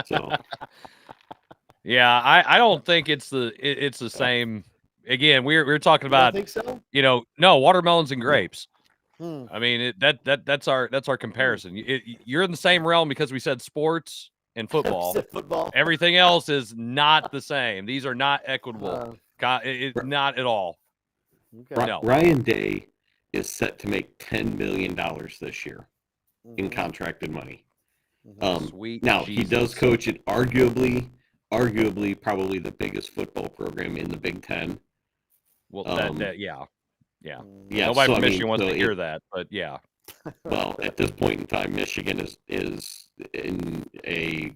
So, yeah, I don't think it's the same. Again, we're talking about. You don't think so? No, watermelons and grapes. I mean, that's our comparison. You're in the same realm because we said sports and football. Football. Everything else is not the same. These are not equitable. Not at all. Okay. No. Ryan Day is set to make $10 million this year in contracted money. Sweet now Jesus. he does coach at arguably probably the biggest football program in the Big Ten. Well, yeah. so, Nobody from Michigan wants to hear that, but yeah. Well, at this point in time, Michigan is in a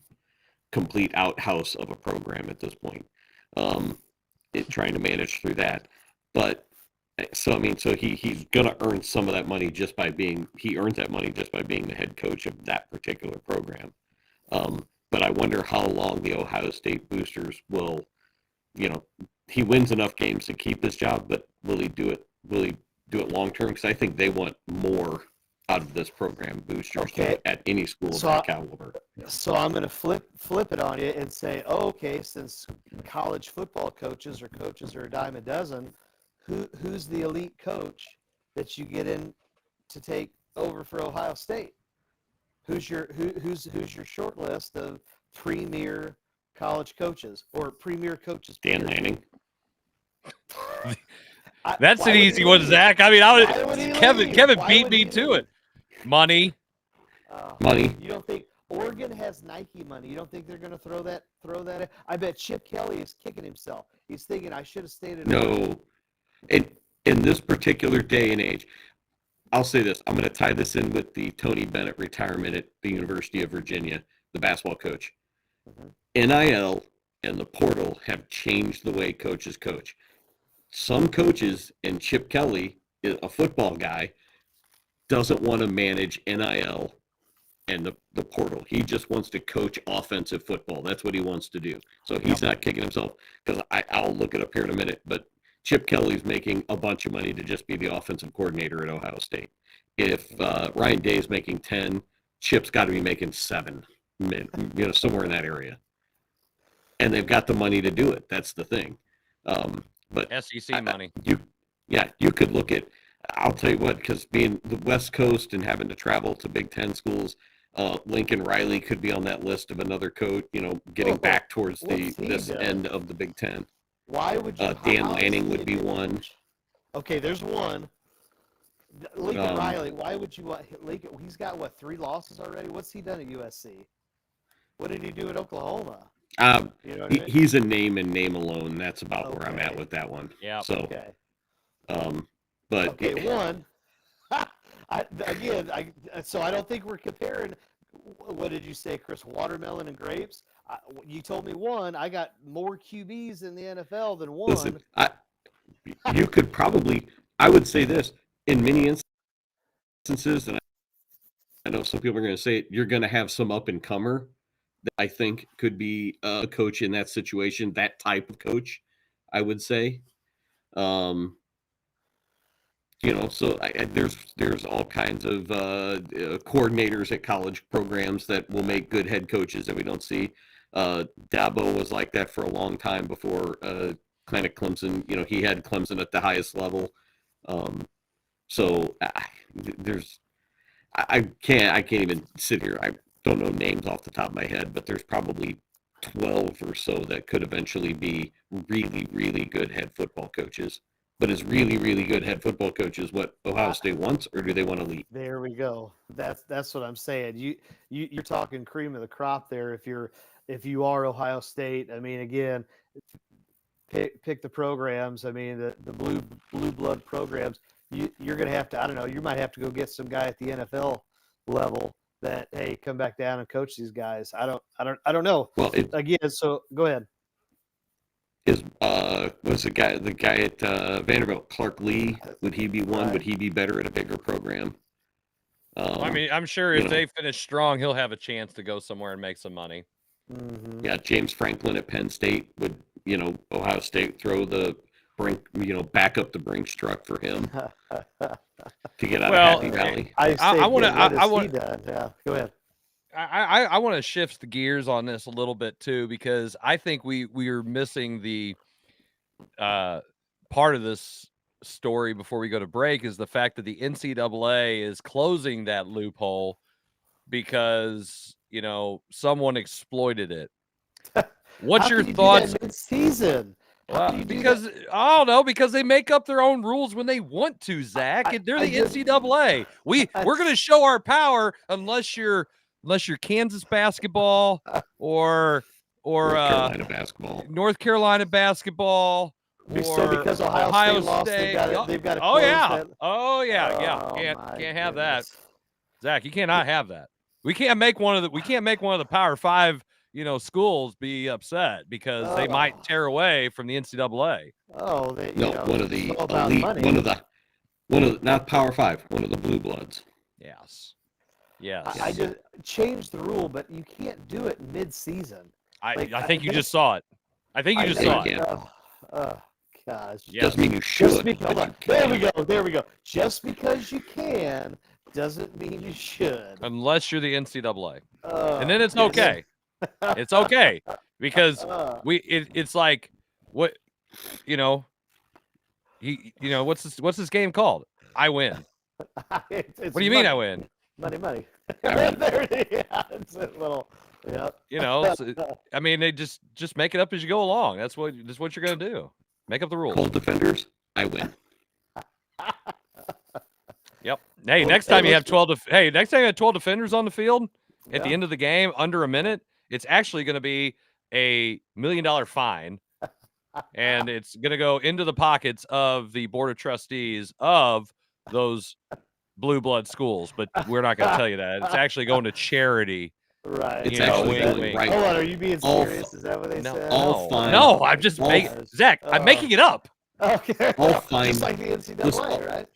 complete outhouse of a program at this point. Trying to manage through that, but. So he's gonna earn some of that money just by being the head coach of that particular program. But I wonder how long the Ohio State Boosters will, he wins enough games to keep his job, but will he do it long term? Because I think they want more out of this program, Boosters, at any school of that caliber. So I'm going to flip it on you and say, since college football coaches are a dime a dozen. Who's the elite coach that you get in to take over for Ohio State? Who's your short list of premier college coaches or premier coaches? Dan Lanning. That's an easy one, Zach. I mean, Kevin beat me to it. Money. Money. You don't think Oregon has Nike money? You don't think they're going to throw that in? I bet Chip Kelly is kicking himself. He's thinking, I should have stayed at Oregon. No. In this particular day and age, I'll say this. I'm going to tie this in with the Tony Bennett retirement at the University of Virginia, the basketball coach. NIL and the portal have changed the way coaches coach. Some coaches, and Chip Kelly, a football guy, doesn't want to manage NIL and the portal. He just wants to coach offensive football. That's what he wants to do. So he's not kicking himself, because I'll look it up here in a minute, but Chip Kelly's making a bunch of money to just be the offensive coordinator at Ohio State. If Ryan Day is making 10, Chip's got to be making 7, somewhere in that area. And they've got the money to do it. That's the thing. But SEC money. You could look at. I'll tell you what, because being the West Coast and having to travel to Big Ten schools, Lincoln Riley could be on that list of another coach. Getting back towards this end of the Big Ten. Why would you? Dan Lanning would be one. Okay, there's one. Lincoln Riley, why would you want Lincoln? He's got what, 3 losses already? What's he done at USC? What did he do at Oklahoma? You know he's a name and name alone. That's about where I'm at with that one. Yeah. So, okay. But okay, one. So I don't think we're comparing. What did you say, Chris? Watermelon and grapes? You told me one. I got more QBs in the NFL than one. Listen, you could probably. I would say this in many instances, and I know some people are going to say it. You're going to have some up and comer that I think could be a coach in that situation. That type of coach, I would say. So there's all kinds of coordinators at college programs that will make good head coaches that we don't see. Dabo was like that for a long time before kind of Clemson. He had Clemson at the highest level. I can't even sit here. I don't know names off the top of my head, but there's probably 12 or so that could eventually be really, really good head football coaches. But is really, really good head football coaches what Ohio State wants, or do they want to leave? There we go. That's what I'm saying. You're talking cream of the crop there. If you are Ohio State, I mean, again, pick the programs. I mean, the blue blood programs. You're going to have to. I don't know. You might have to go get some guy at the NFL level that, hey, come back down and coach these guys. I don't know. Well, again, so go ahead. Was the guy at Vanderbilt, Clark Lee? Would he be one? Right. Would he be better at a bigger program? I mean, I'm sure if they finish strong, he'll have a chance to go somewhere and make some money. Mm-hmm. Yeah, James Franklin at Penn State would, Ohio State throw the brink, back up the Brinks truck for him to get out of Happy Valley. I want to. Yeah, go ahead. I want to shift the gears on this a little bit too, because I think we are missing the part of this story before we go to break is the fact that the NCAA is closing that loophole because someone exploited it. What's your thoughts? Mid-season. Because I don't know, because they make up their own rules when they want to, Zach. They're the NCAA. We're going to show our power unless you're Kansas basketball or North Carolina basketball. So because Ohio State lost, they've got to Can't have that. Zach, you cannot have that. We can't make one of the Power 5, schools be upset because they might tear away from the NCAA. One of the elite, one of the not Power 5, one of the blue bloods. Yes. Yes. I just changed the rule, but you can't do it mid-season. I think you just saw it. I think you just saw it. Gosh. Yes. Doesn't mean you should. There we go. Just because you can doesn't mean you should. Unless you're the NCAA. And then it's okay. It's okay. Because it's like what what's this game called? I win. What do you mean I win? Money. It's a little, I mean, they just make it up as you go along. That's what you're gonna do. Make up the rules. Cold defenders, I win. Yep. Hey, next time you have 12 defenders on the field at the end of the game under a minute, it's actually going to be a $1 million fine, and it's going to go into the pockets of the board of trustees of those blue blood schools. But we're not going to tell you that. It's actually going to charity. Right. It's actually right. Hold on, are you being serious? Is that what they said? No, I'm just making Zach. I'm making it up. Okay. All fine. Just like the NCAA, right?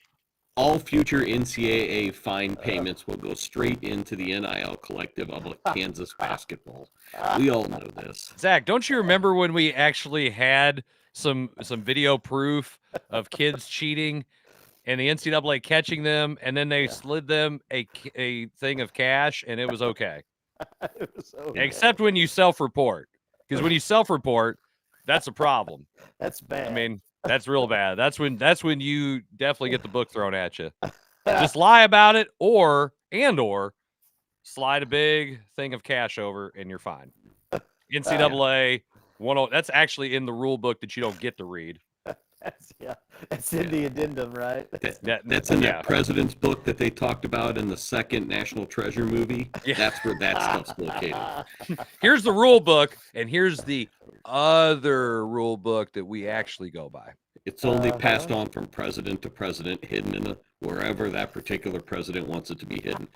All future NCAA fine payments will go straight into the NIL collective of Kansas basketball. We all know this. Zach, don't you remember when we actually had some video proof of kids cheating and the NCAA catching them, and then they slid them a thing of cash, and it was okay. It was okay. Except when you self-report, because when you self-report, that's a problem. That's bad. I mean, that's real bad. That's when you definitely get the book thrown at you. Just lie about it, or slide a big thing of cash over, and you're fine. NCAA 10. That's actually in the rule book that you don't get to read. That's in the addendum, right? That's in that president's book that they talked about in the second National Treasure movie. Yeah. That's where that stuff's located. Here's the rule book, and here's the other rule book that we actually go by. It's only passed on from president to president, hidden in wherever that particular president wants it to be hidden.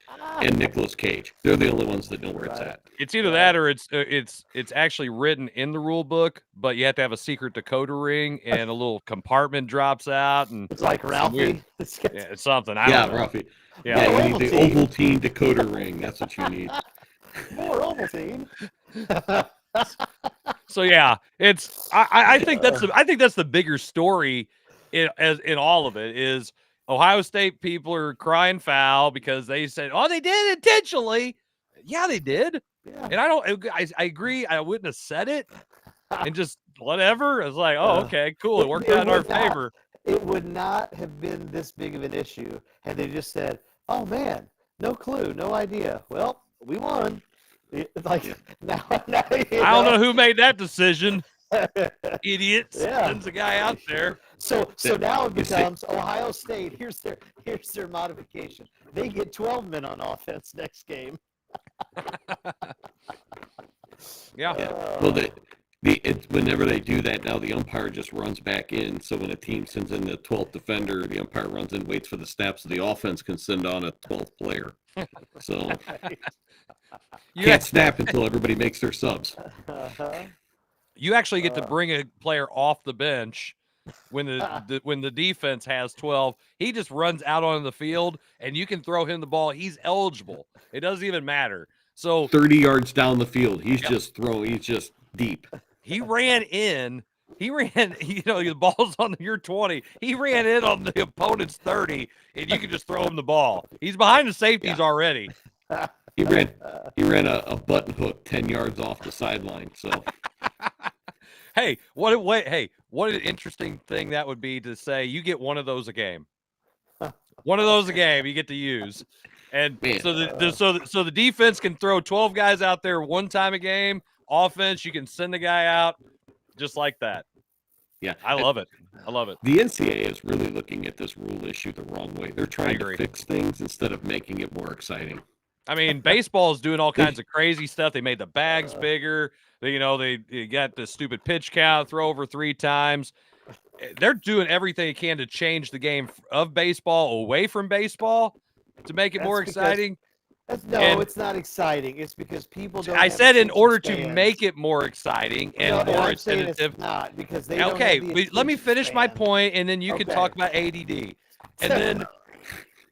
And Nicolas Cage. They're the only ones that know where it's at. It's either that or it's actually written in the rule book, but you have to have a secret decoder ring, and a little compartment drops out, and it's like Ralphie. Yeah, it's something. I don't know. Ralphie. Yeah, you need the Ovaltine decoder ring. That's what you need. More Ovaltine. So yeah, it's I think that's the bigger story in all of it is Ohio State people are crying foul because they said, oh, they did it intentionally. Yeah, they did. Yeah. And I agree. I wouldn't have said it and just whatever. It's like, oh, okay, cool. It worked out in our favor. It would not have been this big of an issue had they just said, oh man, no clue, no idea. Well, we won. Like now I don't know who made that decision. Idiots. Yeah. Sends a guy out there. So now it becomes Ohio State. Here's their modification. They get 12 men on offense next game. Yeah. Well, whenever they do that now, the umpire just runs back in. So when a team sends in the 12th defender, the umpire runs in, waits for the snap, so the offense can send on a 12th player. So you can't snap until everybody makes their subs. You actually get to bring a player off the bench when the defense has 12. He just runs out on the field, and you can throw him the ball. He's eligible. It doesn't even matter. So 30 yards down the field, he's just deep. He ran in. The ball's on your 20. He ran in on the opponent's 30, and you can just throw him the ball. He's behind the safeties already. He ran a button hook 10 yards off the sideline. So, what an interesting thing that would be to say you get one of those a game. One of those a game you get to use. And so the defense can throw 12 guys out there one time a game. Offense, you can send the guy out just like that. Yeah. I love it. The NCAA is really looking at this rule issue the wrong way. They're trying to fix things instead of making it more exciting. I mean, baseball is doing all kinds of crazy stuff. They made the bags bigger. They got the stupid pitch count, throw over 3 times. They're doing everything they can to change the game of baseball away from baseball to make it more exciting. It's not exciting. It's because people don't. I said in order to make it more exciting and more attentive. It's not because they. Okay, let me finish my point, and then you can talk about ADD,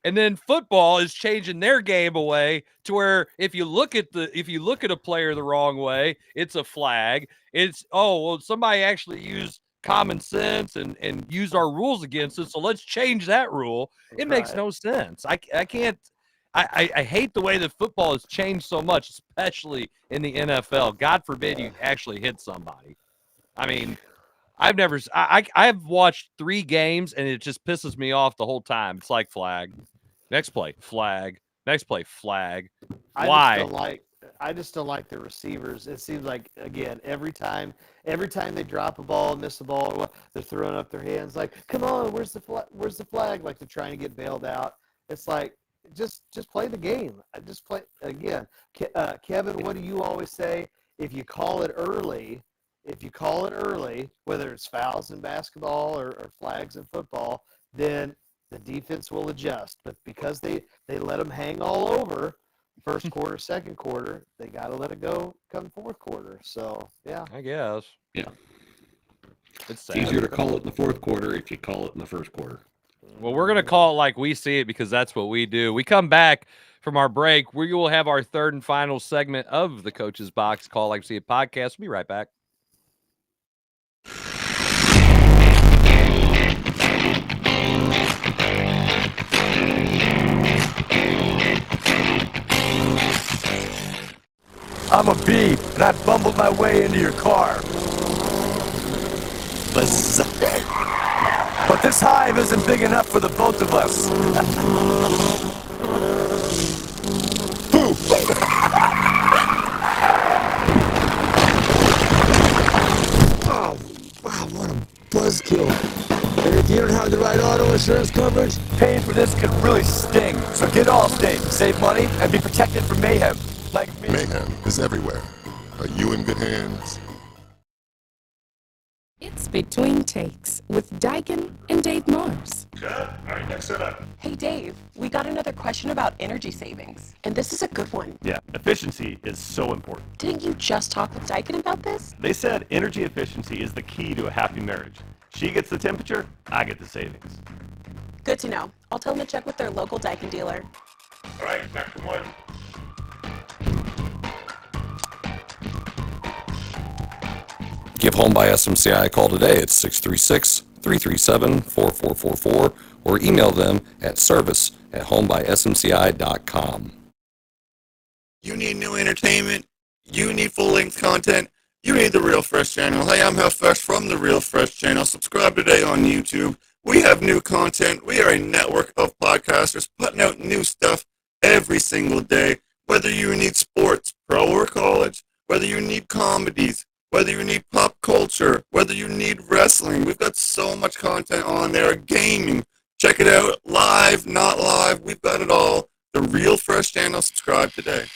and then football is changing their game away to where if you look at a player the wrong way, it's a flag. It's somebody actually used common sense and used our rules against us, so let's change that rule. It makes no sense. I can't. I hate the way that football has changed so much, especially in the NFL. God forbid you actually hit somebody. I mean, I've watched 3 games and it just pisses me off the whole time. It's like flag, next play, flag, next play, flag. Why? I just don't like the receivers. It seems like, again, every time they drop a ball, miss a ball, they're throwing up their hands like, come on, where's the flag? Like they're trying to get bailed out. It's like, just play the game. Just play again. Kevin, what do you always say? If you call it early, whether it's fouls in basketball or flags in football, then the defense will adjust. But because they let them hang all over first quarter, second quarter, they got to let it go come fourth quarter. So, yeah. I guess. Yeah. It's easier to call it in the fourth quarter if you call it in the first quarter. Well, we're going to call it like we see it because that's what we do. We come back from our break. We will have our third and final segment of the Coach's Box Call Like We See It podcast. We'll be right back. I'm a beep, and I bumbled my way into your car. But this hive isn't big enough for the both of us. Oh, wow, what a buzzkill. insurance coverage? Paying for this could really sting. So get Allstate, save money, and be protected from mayhem. Like me. Mayhem is everywhere. Are you in good hands? It's Between Takes with Dyken and Dave Mars. All right, next set up. Hey, Dave, we got another question about energy savings. And this is a good one. Yeah, efficiency is so important. Didn't you just talk with Dyken about this? They said energy efficiency is the key to a happy marriage. She gets the temperature, I get the savings. Good to know. I'll tell them to check with their local Dyken dealer. All right, back to one. Give Home by SMCI a call today at 636-337-4444 or email them at service@homebysmci.com. You need new entertainment? You need full-length content? You need the Real Fresh channel. Hey, I'm Health Fresh from the Real Fresh channel. Subscribe today on YouTube. We have new content. We are a network of podcasters putting out new stuff every single day. Whether you need sports, pro or college, whether you need comedies, whether you need pop culture, whether you need wrestling, we've got so much content on there. Gaming, check it out. Live, not live, we've got it all. The Real Fresh channel. Subscribe today.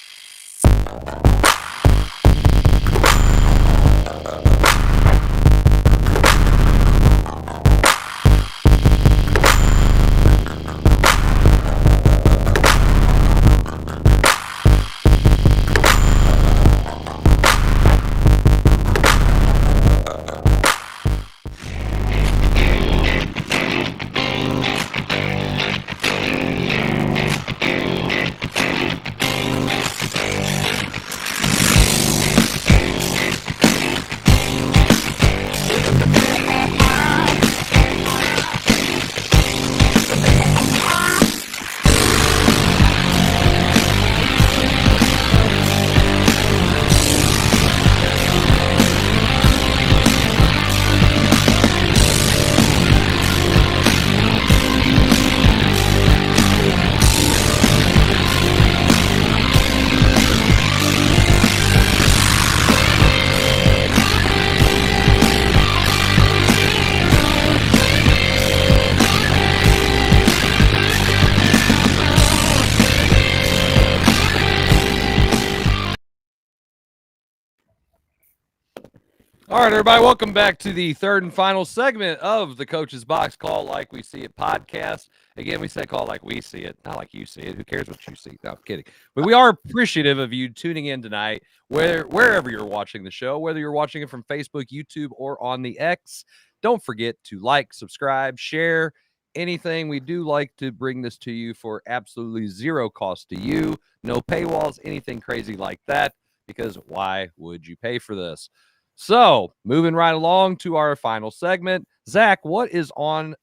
All right, everybody, welcome back to the third and final segment of the Coach's Box Call Like We See It podcast. Again, we say call like we see it, not like you see it. Who cares what you see? No, I'm kidding. But we are appreciative of you tuning in tonight, wherever you're watching the show, whether you're watching it from Facebook, YouTube, or on the X. Don't forget to like, subscribe, share, anything. We do like to bring this to you for absolutely zero cost to you. No paywalls, anything crazy like that, because why would you pay for this? So, moving right along to our final segment. Zach, what's on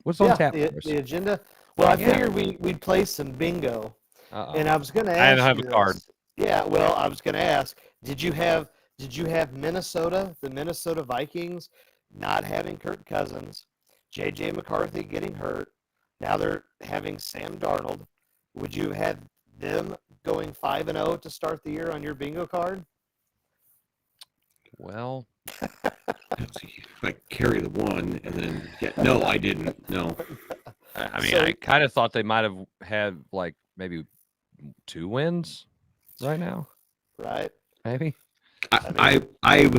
tap? The agenda. Well, I figured we'd play some bingo. And I was going to ask I didn't have a card. Yeah, well, I was going to ask, did you have Minnesota, the Minnesota Vikings, not having Kirk Cousins, J.J. McCarthy getting hurt, now they're having Sam Darnold. Would you have had them going 5-0 to start the year on your bingo card? Well, let's see if I carry the one and then no, I didn't. No. I mean, I kind of thought they might have had like maybe 2 wins right now. Right. Maybe. I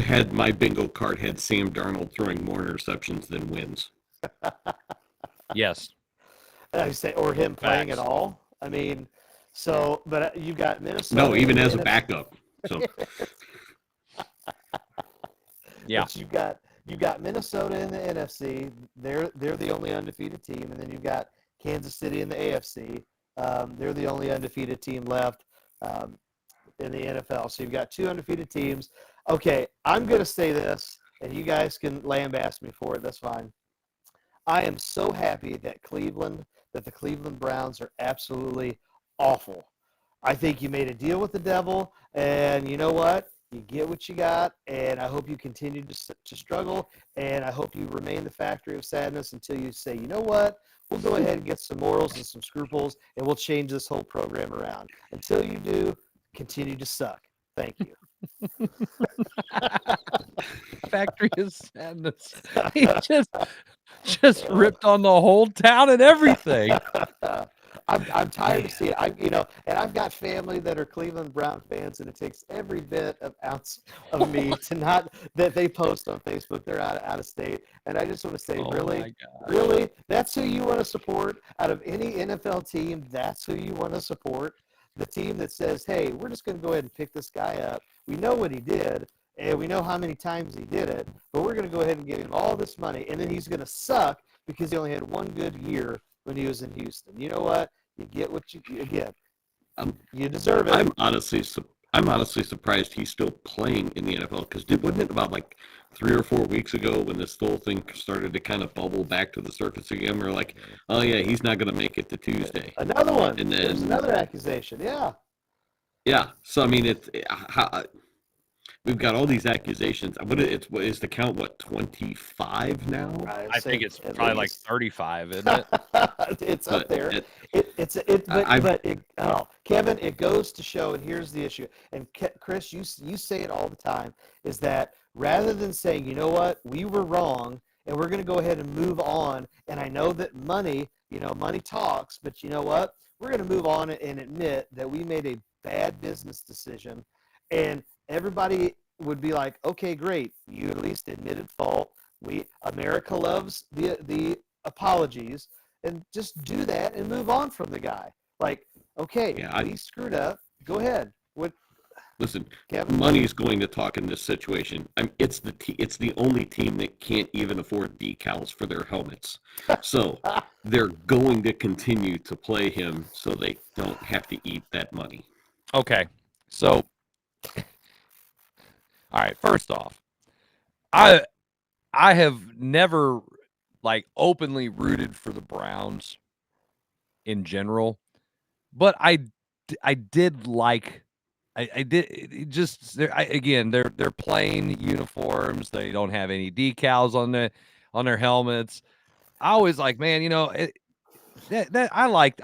had my bingo card had Sam Darnold throwing more interceptions than wins. Yes. I say, or him playing at all. I mean, so, but you got Minnesota. No, even as a backup. So. Yeah. But you got Minnesota in the NFC. They're the only undefeated team, and then you've got Kansas City in the AFC. They're the only undefeated team left in the NFL. So you've got 2 undefeated teams. Okay, I'm going to say this, and you guys can lambaste me for it. That's fine. I am so happy that the Cleveland Browns are absolutely awful. I think you made a deal with the devil, and you know what? You get what you got, and I hope you continue to struggle, and I hope you remain the factory of sadness until you say, you know what? We'll go ahead and get some morals and some scruples, and we'll change this whole program around. Until you do, continue to suck. Thank you. Factory of sadness. just ripped on the whole town and everything. I'm tired of seeing and I've got family that are Cleveland Brown fans, and it takes every bit of ounce of me to not that they post on Facebook. They're out of state, and I just want to say, really, that's who you want to support out of any NFL team. That's who you want to support. The team that says, hey, we're just going to go ahead and pick this guy up. We know what he did, and we know how many times he did it, but we're going to go ahead and give him all this money, and then he's going to suck because he only had one good year when he was in Houston. You know what? You get what you get. You deserve it. I'm honestly surprised he's still playing in the NFL, because wasn't it about like 3 or 4 weeks ago when this whole thing started to kind of bubble back to the surface again? We're like, oh yeah, he's not going to make it to Tuesday. Another one. And then there's another accusation. Yeah. Yeah. So I mean, we've got all these accusations. What is the count? What, 25 now? I think it's probably like 35, isn't it? It's up there. Kevin, it goes to show, and here's the issue. And Chris, you say it all the time, is that rather than saying, you know what, we were wrong, and we're going to go ahead and move on. And I know that money talks, but you know what? We're going to move on and admit that we made a bad business decision, and everybody would be like, okay, great. You at least admitted fault. America loves the apologies, and just do that and move on from the guy. Like, okay, we screwed up. Go ahead. Listen, Kevin? Money's going to talk in this situation. It's the only team that can't even afford decals for their helmets. So they're going to continue to play him so they don't have to eat that money. Okay. So, all right, first off, I have never openly rooted for the Browns in general, but I did like they're plain uniforms. They don't have any decals on their helmets. I always like, man, I like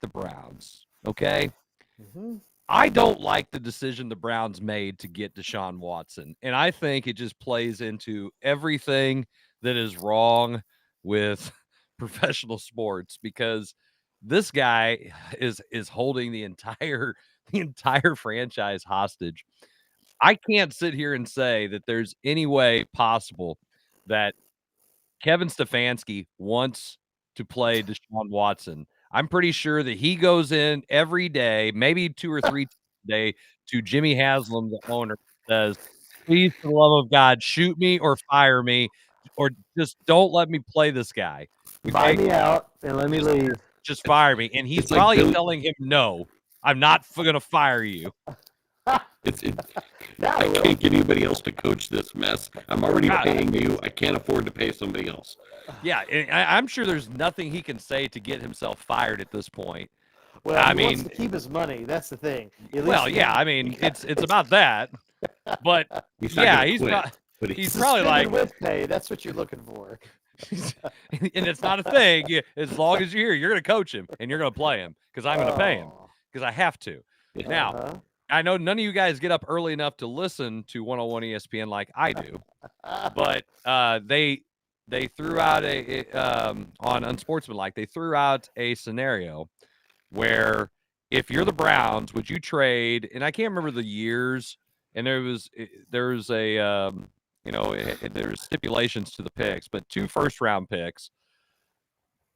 the Browns. Okay. Mm-hmm. I don't like the decision the Browns made to get Deshaun Watson. And I think it just plays into everything that is wrong with professional sports, because this guy is holding the entire franchise hostage. I can't sit here and say that there's any way possible that Kevin Stefanski wants to play Deshaun Watson. I'm pretty sure that he goes in every day, maybe 2 or 3 times a day, to Jimmy Haslam, the owner, says, please, for the love of God, shoot me or fire me, or just don't let me play this guy. Buy me out and let me leave. Just fire me. And he's probably telling him, no, I'm not going to fire you. I can't get anybody else to coach this mess. I'm already paying you. I can't afford to pay somebody else. Yeah, I'm sure there's nothing he can say to get himself fired at this point. Well, he wants to keep his money. That's the thing. It's about that. But he's probably like, with pay. That's what you're looking for. And it's not a thing. As long as you're here, you're going to coach him and you're going to play him, because I'm going to pay him, because I have to. Now, I know none of you guys get up early enough to listen to 101 ESPN like I do, but they threw out on Unsportsmanlike, they threw out a scenario where, if you're the Browns, would you trade? And I can't remember the years, and there's stipulations to the picks, but 2 first-round picks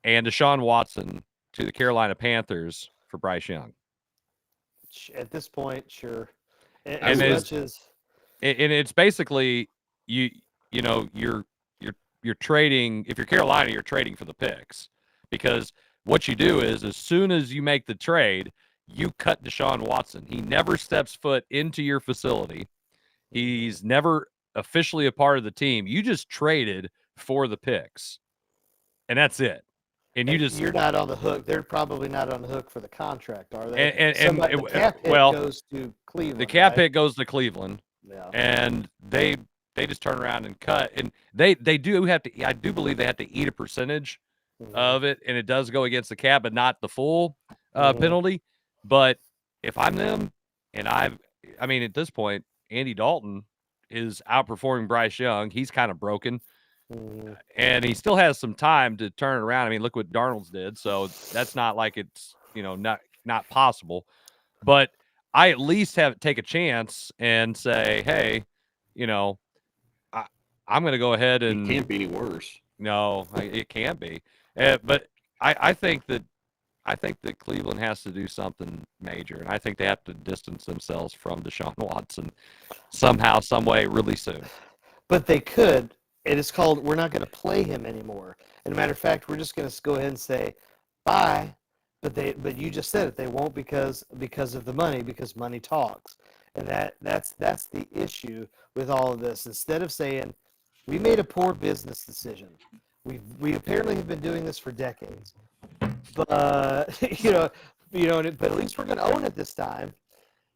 and Deshaun Watson to the Carolina Panthers for Bryce Young. At this point, sure. It's basically you're trading. If you're Carolina, you're trading for the picks, because what you do is, as soon as you make the trade, you cut Deshaun Watson. He never steps foot into your facility. He's never officially a part of the team. You just traded for the picks, and that's it. And you're not on the hook. They're probably not on the hook for the contract, are they? The cap hit goes to Cleveland. The cap hit goes to Cleveland. Yeah. And they just turn around and cut. And they do have to. I do believe they have to eat a percentage of it, and it does go against the cap, but not the full penalty. But if I'm them, and at this point, Andy Dalton is outperforming Bryce Young. He's kind of broken. and he still has some time to turn it around. I mean, look what Darnold's did. So that's not like it's, not possible. But I at least take a chance and say, hey, I'm going to go ahead and. It can't be any worse. No, it can't be. But I think that Cleveland has to do something major, and I think they have to distance themselves from Deshaun Watson somehow, some way, really soon. But they could. It is called, we're not going to play him anymore. And a matter of fact, we're just going to go ahead and say bye. But you just said it. They won't because of the money, because money talks. And that's the issue with all of this. Instead of saying we made a poor business decision, we apparently have been doing this for decades. But but at least we're going to own it this time,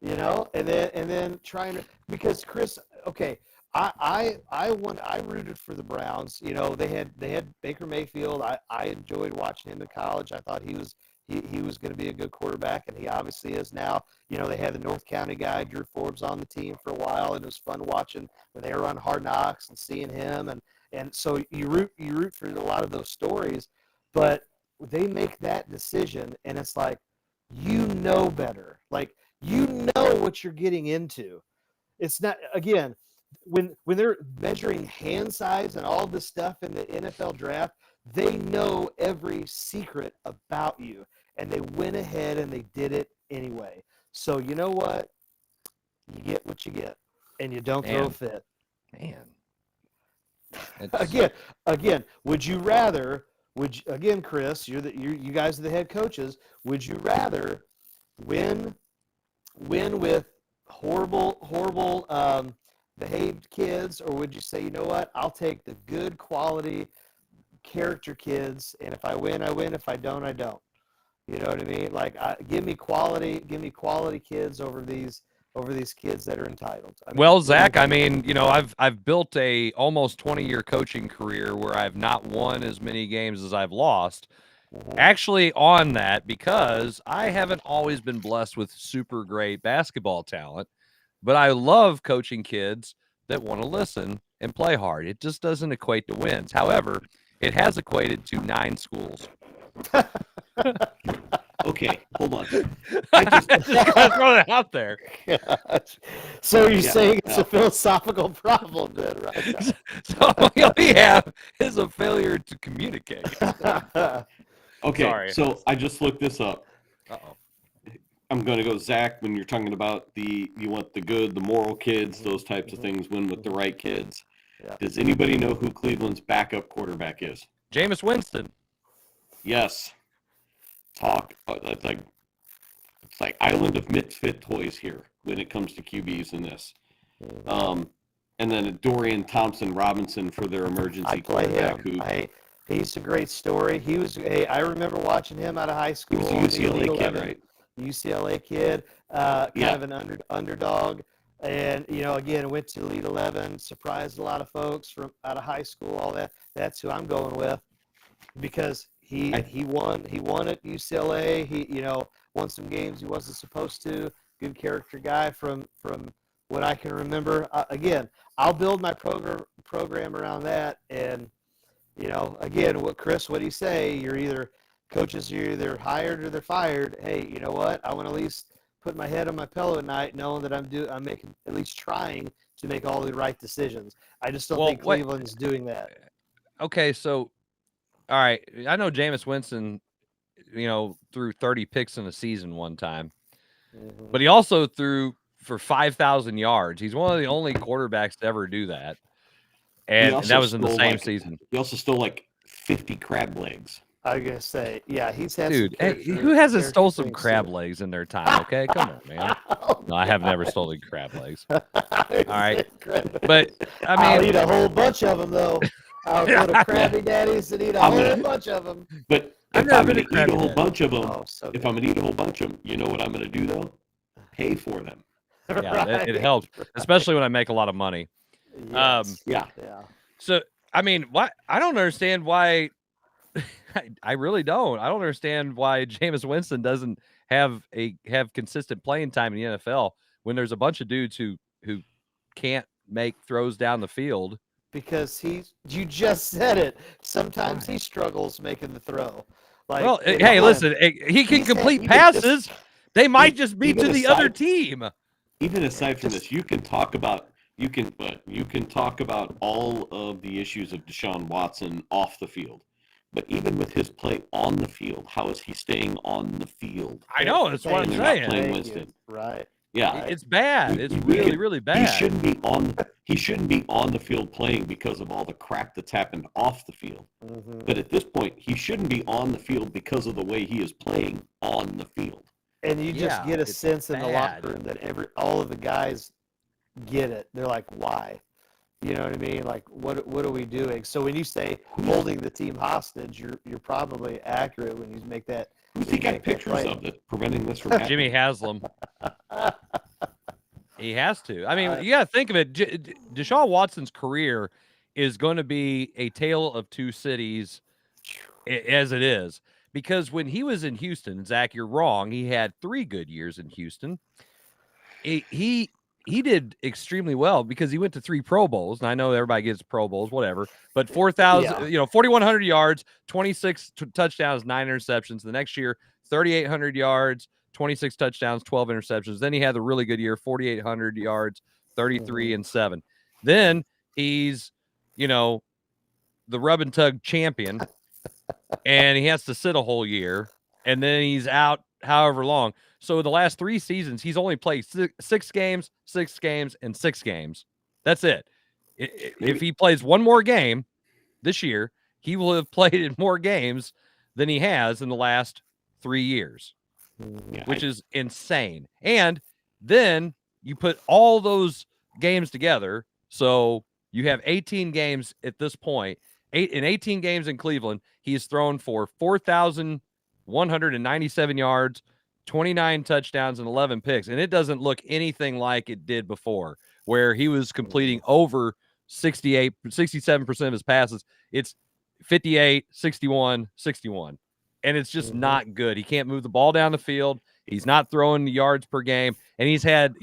and then trying to, because Chris, okay, I rooted for the Browns. They had Baker Mayfield. I enjoyed watching him in college. I thought he was going to be a good quarterback, and he obviously is now. They had the North County guy, Drew Forbes, on the team for a while, and it was fun watching when they were on Hard Knocks and seeing him, and so you root for a lot of those stories, but they make that decision, and it's like, better. Like, what you're getting into. It's not, again, when they're measuring hand size and all this stuff in the NFL draft, they know every secret about you, and they went ahead and they did it anyway. So you know what? You get what you get, and you don't throw a fit. Man. Again, would you rather? Again, Chris, you guys are the head coaches. Would you rather win with horrible behaved kids, or would you say, you know what? I'll take the good quality character kids, and if I win, I win. If I don't, I don't. You know what I mean? Like, give me quality kids over these kids that are entitled. Zach, I've built a almost 20-year coaching career where I've not won as many games as I've lost. Actually, on that, because I haven't always been blessed with super great basketball talent, but I love coaching kids that want to listen and play hard. It just doesn't equate to wins. However, it has equated to 9 schools. Okay, hold on. I just gotta throw that out there. So you're saying it's a philosophical problem, then, right? So all we have is a failure to communicate. Okay, Sorry. So I just looked this up. Uh-oh. I'm going to go, Zach, when you're talking about you want the good, the moral kids, those types of things, win with the right kids. Yeah. Does anybody know who Cleveland's backup quarterback is? Jameis Winston. Yes. It's like Island of Misfit toys here when it comes to QBs in this. And then Dorian Thompson-Robinson for their emergency quarterback. He's a great story. I remember watching him out of high school. He was a UCLA kid, right? UCLA kid, kind of an underdog. And, again, went to Elite 11, surprised a lot of folks from out of high school, all that. That's who I'm going with, because he won at UCLA. He, won some games he wasn't supposed to. Good character guy from what I can remember. Again, I'll build my program around that. And, again, what do you say? Coaches are either hired or they're fired. Hey, you know what? I want to at least put my head on my pillow at night knowing that I'm making, at least trying to make all the right decisions. I just don't think Cleveland's doing that. Okay, so, all right, I know Jameis Winston, threw 30 picks in a season one time, but he also threw for 5,000 yards. He's one of the only quarterbacks to ever do that, and that was in the same season. He also stole 50 crab legs. I was gonna say, yeah, he's had. Dude, who hasn't stole some crab legs in their time? Okay, come on, man. No, I have never stolen crab legs. All right, but I'll eat a whole bunch of them though. I'll go to Krabby Daddy's and eat a whole bunch of them. But if I'm going to eat a whole bunch of them, you know what I'm going to do though? Pay for them. Yeah, it helps, especially when I make a lot of money. Yes. Yeah. So why? I don't understand why. I really don't. I don't understand why Jameis Winston doesn't have consistent playing time in the NFL when there's a bunch of dudes who can't make throws down the field because you just said it. Sometimes he struggles making the throw. Like, well, hey, listen, he can complete passes. They might just be to the other team. Even aside from this, you can talk about all of the issues of Deshaun Watson off the field. But even with his play on the field, how is he staying on the field? I know, that's what I'm saying. Playing Winston. Right. Yeah. It's bad. It's really, really bad. He shouldn't be on the field playing because of all the crap that's happened off the field. Mm-hmm. But at this point, he shouldn't be on the field because of the way he is playing on the field. And you just get a sense in the locker room that all of the guys get it. They're like, why? You know what I mean? Like, what are we doing? So when you say holding the team hostage, you're probably accurate when you make that. Who's he got pictures of that's preventing this from happening? Jimmy Haslam. He has to. I mean, you got to think of it. Deshaun Watson's career is going to be a tale of two cities as it is. Because when he was in Houston, Zach, you're wrong. He had 3 good years in Houston. He did extremely well because he went to 3 Pro Bowls, and I know everybody gets Pro Bowls, whatever. But 4,100 yards, 26 touchdowns, 9 interceptions. The next year, 3,800 yards, 26 touchdowns, 12 interceptions. Then he had a really good year, 4,800 yards, 33 and 7. Then he's, the rub and tug champion, and he has to sit a whole year, and then he's out however long. So the last 3 seasons, he's only played 6 games, 6 games, and 6 games. That's it. If he plays one more game this year, he will have played in more games than he has in the last 3 years, which is insane. And then you put all those games together. So you have 18 games at this point. 18 games in Cleveland, he's thrown for 4,197 yards, 29 touchdowns, and 11 picks. And it doesn't look anything like it did before, where he was completing over 67% of his passes. It's 58, 61, 61. And it's just not good. He can't move the ball down the field. He's not throwing the yards per game. And he's had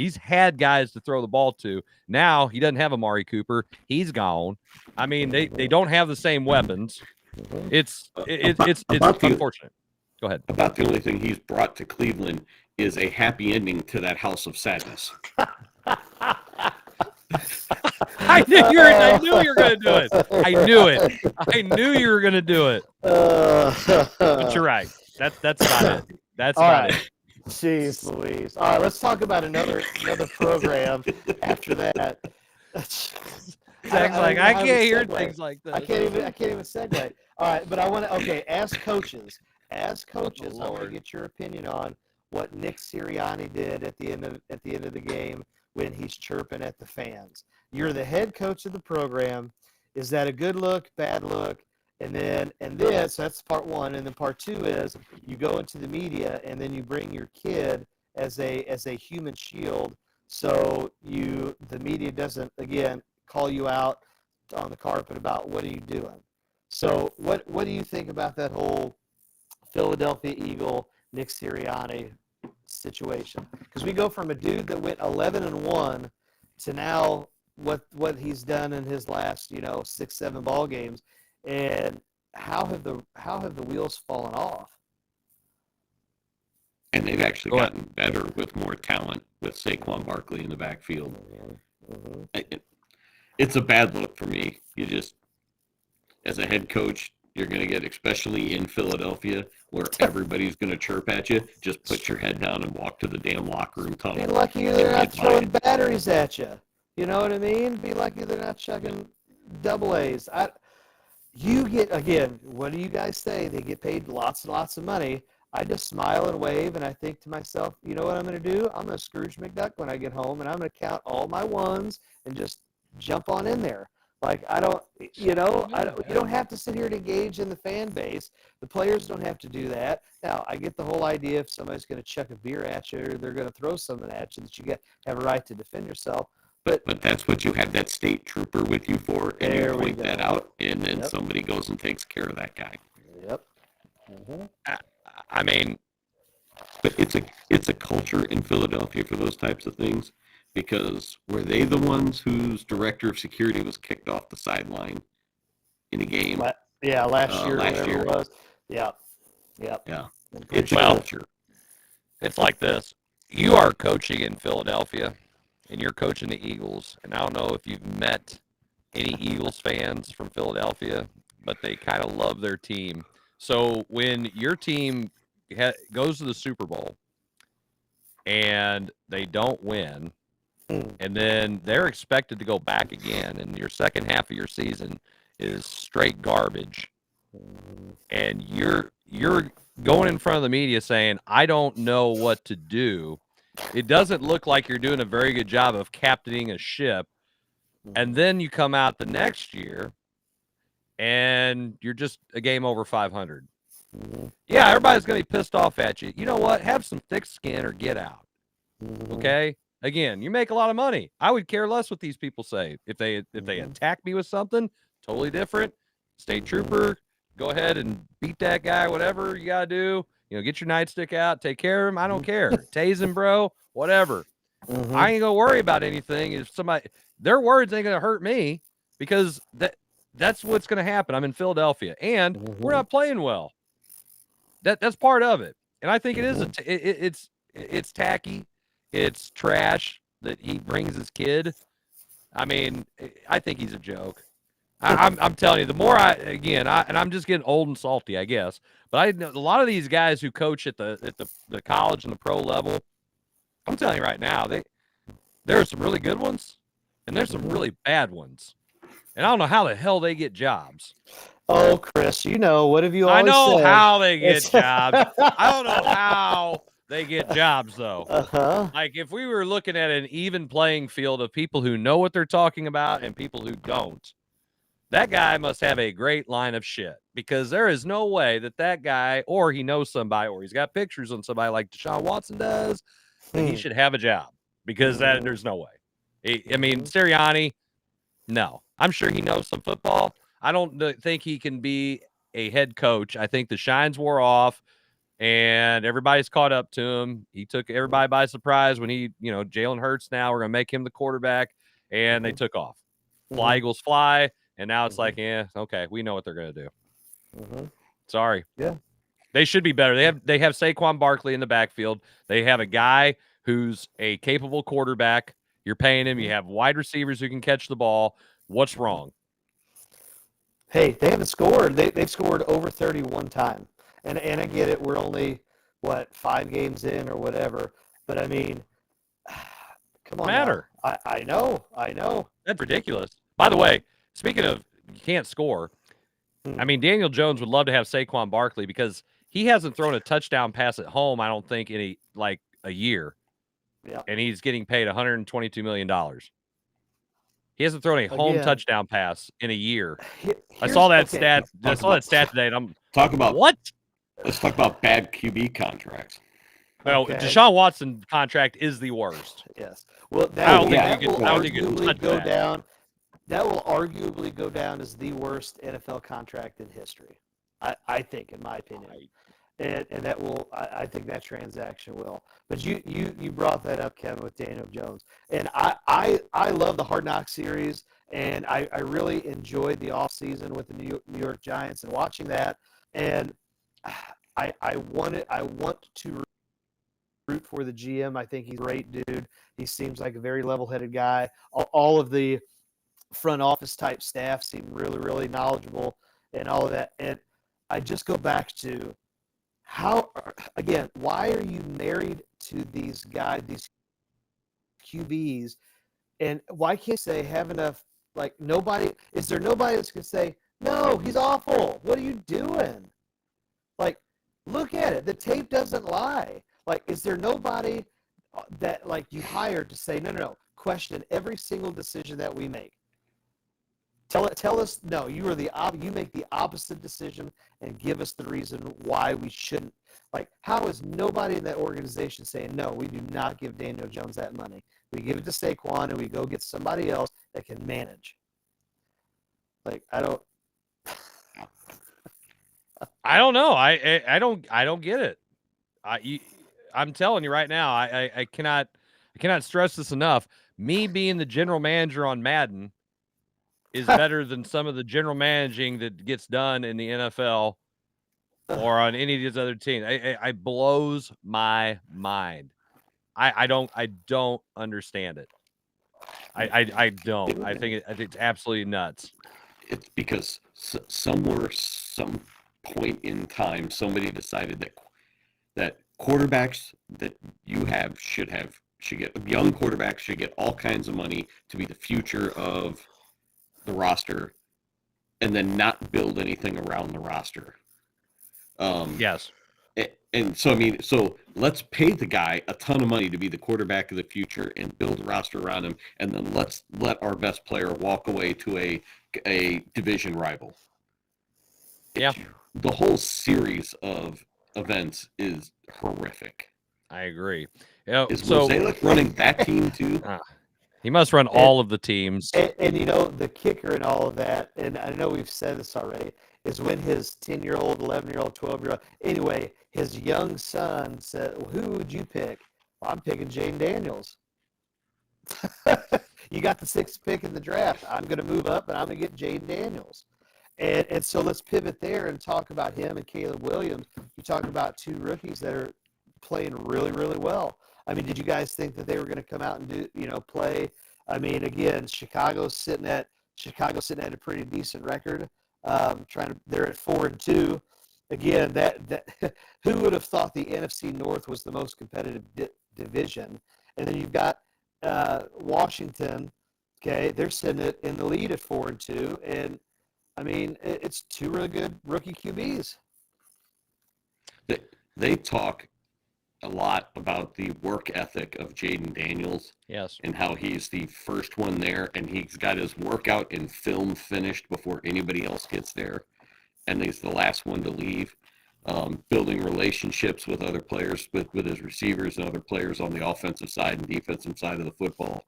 guys to throw the ball to. Now he doesn't have Amari Cooper. He's gone. I mean, they don't have the same weapons. It's unfortunate. Go ahead. About the only thing he's brought to Cleveland is a happy ending to that house of sadness. I knew you were going to do it. I knew it. I knew you were going to do it. But you're right. That's about it. That's about it. Jeez Louise. All right, let's talk about another program after that. Zach's like, I can't hear things like this. I can't even segue. All right, but I want to, as coaches, I want to get your opinion on what Nick Sirianni did at the end of the game when he's chirping at the fans. You're the head coach of the program. Is that a good look, bad look? And that's part one. And then part two is you go into the media and then you bring your kid as a human shield. So the media doesn't, again, call you out on the carpet about what are you doing. So what do you think about that whole Philadelphia Eagle, Nick Sirianni situation? Because we go from a dude that went 11-1 to now what he's done in his last 6-7 ball games. And how have the wheels fallen off? And they've actually gotten better with more talent with Saquon Barkley in the backfield. It's a bad look for me. You just, as a head coach, you're going to get, especially in Philadelphia, where everybody's going to chirp at you, just put your head down and walk to the damn locker room tunnel. Be lucky they're not throwing batteries at you. You know what I mean? Be lucky they're not chucking double A's. You get, again, what do you guys say? They get paid lots and lots of money. I just smile and wave, and I think to myself, you know what I'm going to do? I'm going to Scrooge McDuck when I get home, and I'm going to count all my ones and just jump on in there. Like, you don't have to sit here and engage in the fan base. The players don't have to do that. Now, I get the whole idea if somebody's going to chuck a beer at you or they're going to throw something at you that you have a right to defend yourself. But that's what you have that state trooper with you for, and you point that out, and then somebody goes and takes care of that guy. Yep. I mean, but it's a culture in Philadelphia for those types of things, because were they the ones whose director of security was kicked off the sideline in a game? Last year, whatever it was. Yeah. It's a Well, culture. It's like this. You are coaching in Philadelphia, and you're coaching the Eagles. And I don't know if you've met any Eagles fans from Philadelphia, but they kind of love their team. So when your team goes to the Super Bowl and they don't win, and then they're expected to go back again, and your second half of your season is straight garbage, and you're going in front of the media saying, I don't know what to do. It doesn't look like you're doing a very good job of captaining a ship. And then you come out the next year and you're just a game over 500. Yeah, everybody's going to be pissed off at you. You know what? Have some thick skin or get out. Okay? Again, you make a lot of money. I would care less what these people say. If they attack me with something totally different, state trooper, go ahead and beat that guy, whatever you got to do. Get your nightstick out, take care of him. I don't care. Tase him, bro, whatever. I ain't going to worry about anything. If their words ain't going to hurt me, because that's what's going to happen. I'm in Philadelphia, and we're not playing well. That's part of it. And I think it is it's tacky. It's trash that he brings his kid. I mean, I think he's a joke. I'm telling you, the more and I'm just getting old and salty, I guess. But I know a lot of these guys who coach at the college and the pro level. I'm telling you right now, there are some really good ones, and there's some really bad ones. And I don't know how the hell they get jobs. Oh, Chris, what have you always said? I know how they get jobs. I don't know how they get jobs, though. Like, if we were looking at an even playing field of people who know what they're talking about and people who don't, that guy must have a great line of shit, because there is no way that guy, or he knows somebody, or he's got pictures on somebody like Deshaun Watson does, that he should have a job, because there's no way. I mean, Sirianni, no. I'm sure he knows some football. I don't think he can be a head coach. I think the shines wore off, and everybody's caught up to him. He took everybody by surprise when Jalen Hurts, now we're going to make him the quarterback, and they took off. Fly, Eagles, fly. And now it's like, okay, we know what they're going to do. Sorry. Yeah. They should be better. They have Saquon Barkley in the backfield. They have a guy who's a capable quarterback. You're paying him. You have wide receivers who can catch the ball. What's wrong? Hey, they haven't scored. They've scored over 30 one time. And I get it. We're only, 5 games in or whatever. But, I mean, come on. Matter. I know. That's ridiculous. By the way, speaking of you can't score, I mean, Daniel Jones would love to have Saquon Barkley, because he hasn't thrown a touchdown pass at home, I don't think, in a year. Yeah. And he's getting paid $122 million. He hasn't thrown a home touchdown pass in a year. I saw that stat. I saw that stat today, and I'm what? Let's talk about bad QB contracts. Well, Deshaun Watson contract is the worst. Yes. Well, I don't think you can go down. That will arguably go down as the worst NFL contract in history. I think, in my opinion. And that will, I think that transaction will. But you brought that up, Kevin, with Daniel Jones. And I love the Hard Knock series, and I really enjoyed the offseason with the New York Giants and watching that. And I want to root for the GM. I think he's a great dude. He seems like a very level-headed guy. All of the front office type staff seem really, really knowledgeable and all of that. And I just go back to why are you married to these guys, these QBs, and why can't you say have enough, is there nobody that's going to say, no, he's awful. What are you doing? Look at it. The tape doesn't lie. Is there nobody that you hired to say, no, question every single decision that we make? Tell us, no, you make the opposite decision and give us the reason why we shouldn't. How is nobody in that organization saying, no, we do not give Daniel Jones that money. We give it to Saquon and we go get somebody else that can manage. I don't know. I don't get it. I'm telling you right now, I cannot stress this enough. me being the general manager on Madden is better than some of the general managing that gets done in the NFL or on any of these other teams. It blows my mind. I don't understand it. I don't. I think it's absolutely nuts. It's because somewhere, some point in time, somebody decided that quarterbacks that you have should get young quarterbacks should get all kinds of money to be the future of the roster, and then not build anything around the roster. Yes. And so, I mean, so let's pay the guy a ton of money to be the quarterback of the future and build a roster around him, and then let's let our best player walk away to a division rival. Yeah. The whole series of events is horrific. I agree. Is Mosaic running that team too? He must run all of the teams. And you know, the kicker in all of that, and I know we've said this already, is when his 10-year-old, 11-year-old, 12-year-old, anyway, his young son said, well, who would you pick? Well, I'm picking Jaden Daniels. You got the 6th pick in the draft. I'm going to move up, and I'm going to get Jaden Daniels. And so let's pivot there and talk about him and Caleb Williams. You talk about 2 rookies that are playing really, really well. I mean, did you guys think that they were going to come out and play? I mean, again, Chicago's sitting at a pretty decent record. They're at 4-2. Again, that who would have thought the NFC North was the most competitive division? And then you've got Washington. Okay, they're sitting in the lead at 4-2, and I mean, it's 2 really good rookie QBs. They talk a lot about the work ethic of Jaden Daniels. Yes. And how he's the first one there, and he's got his workout and film finished before anybody else gets there. And he's the last one to leave. Building relationships with other players, with his receivers and other players on the offensive side and defensive side of the football.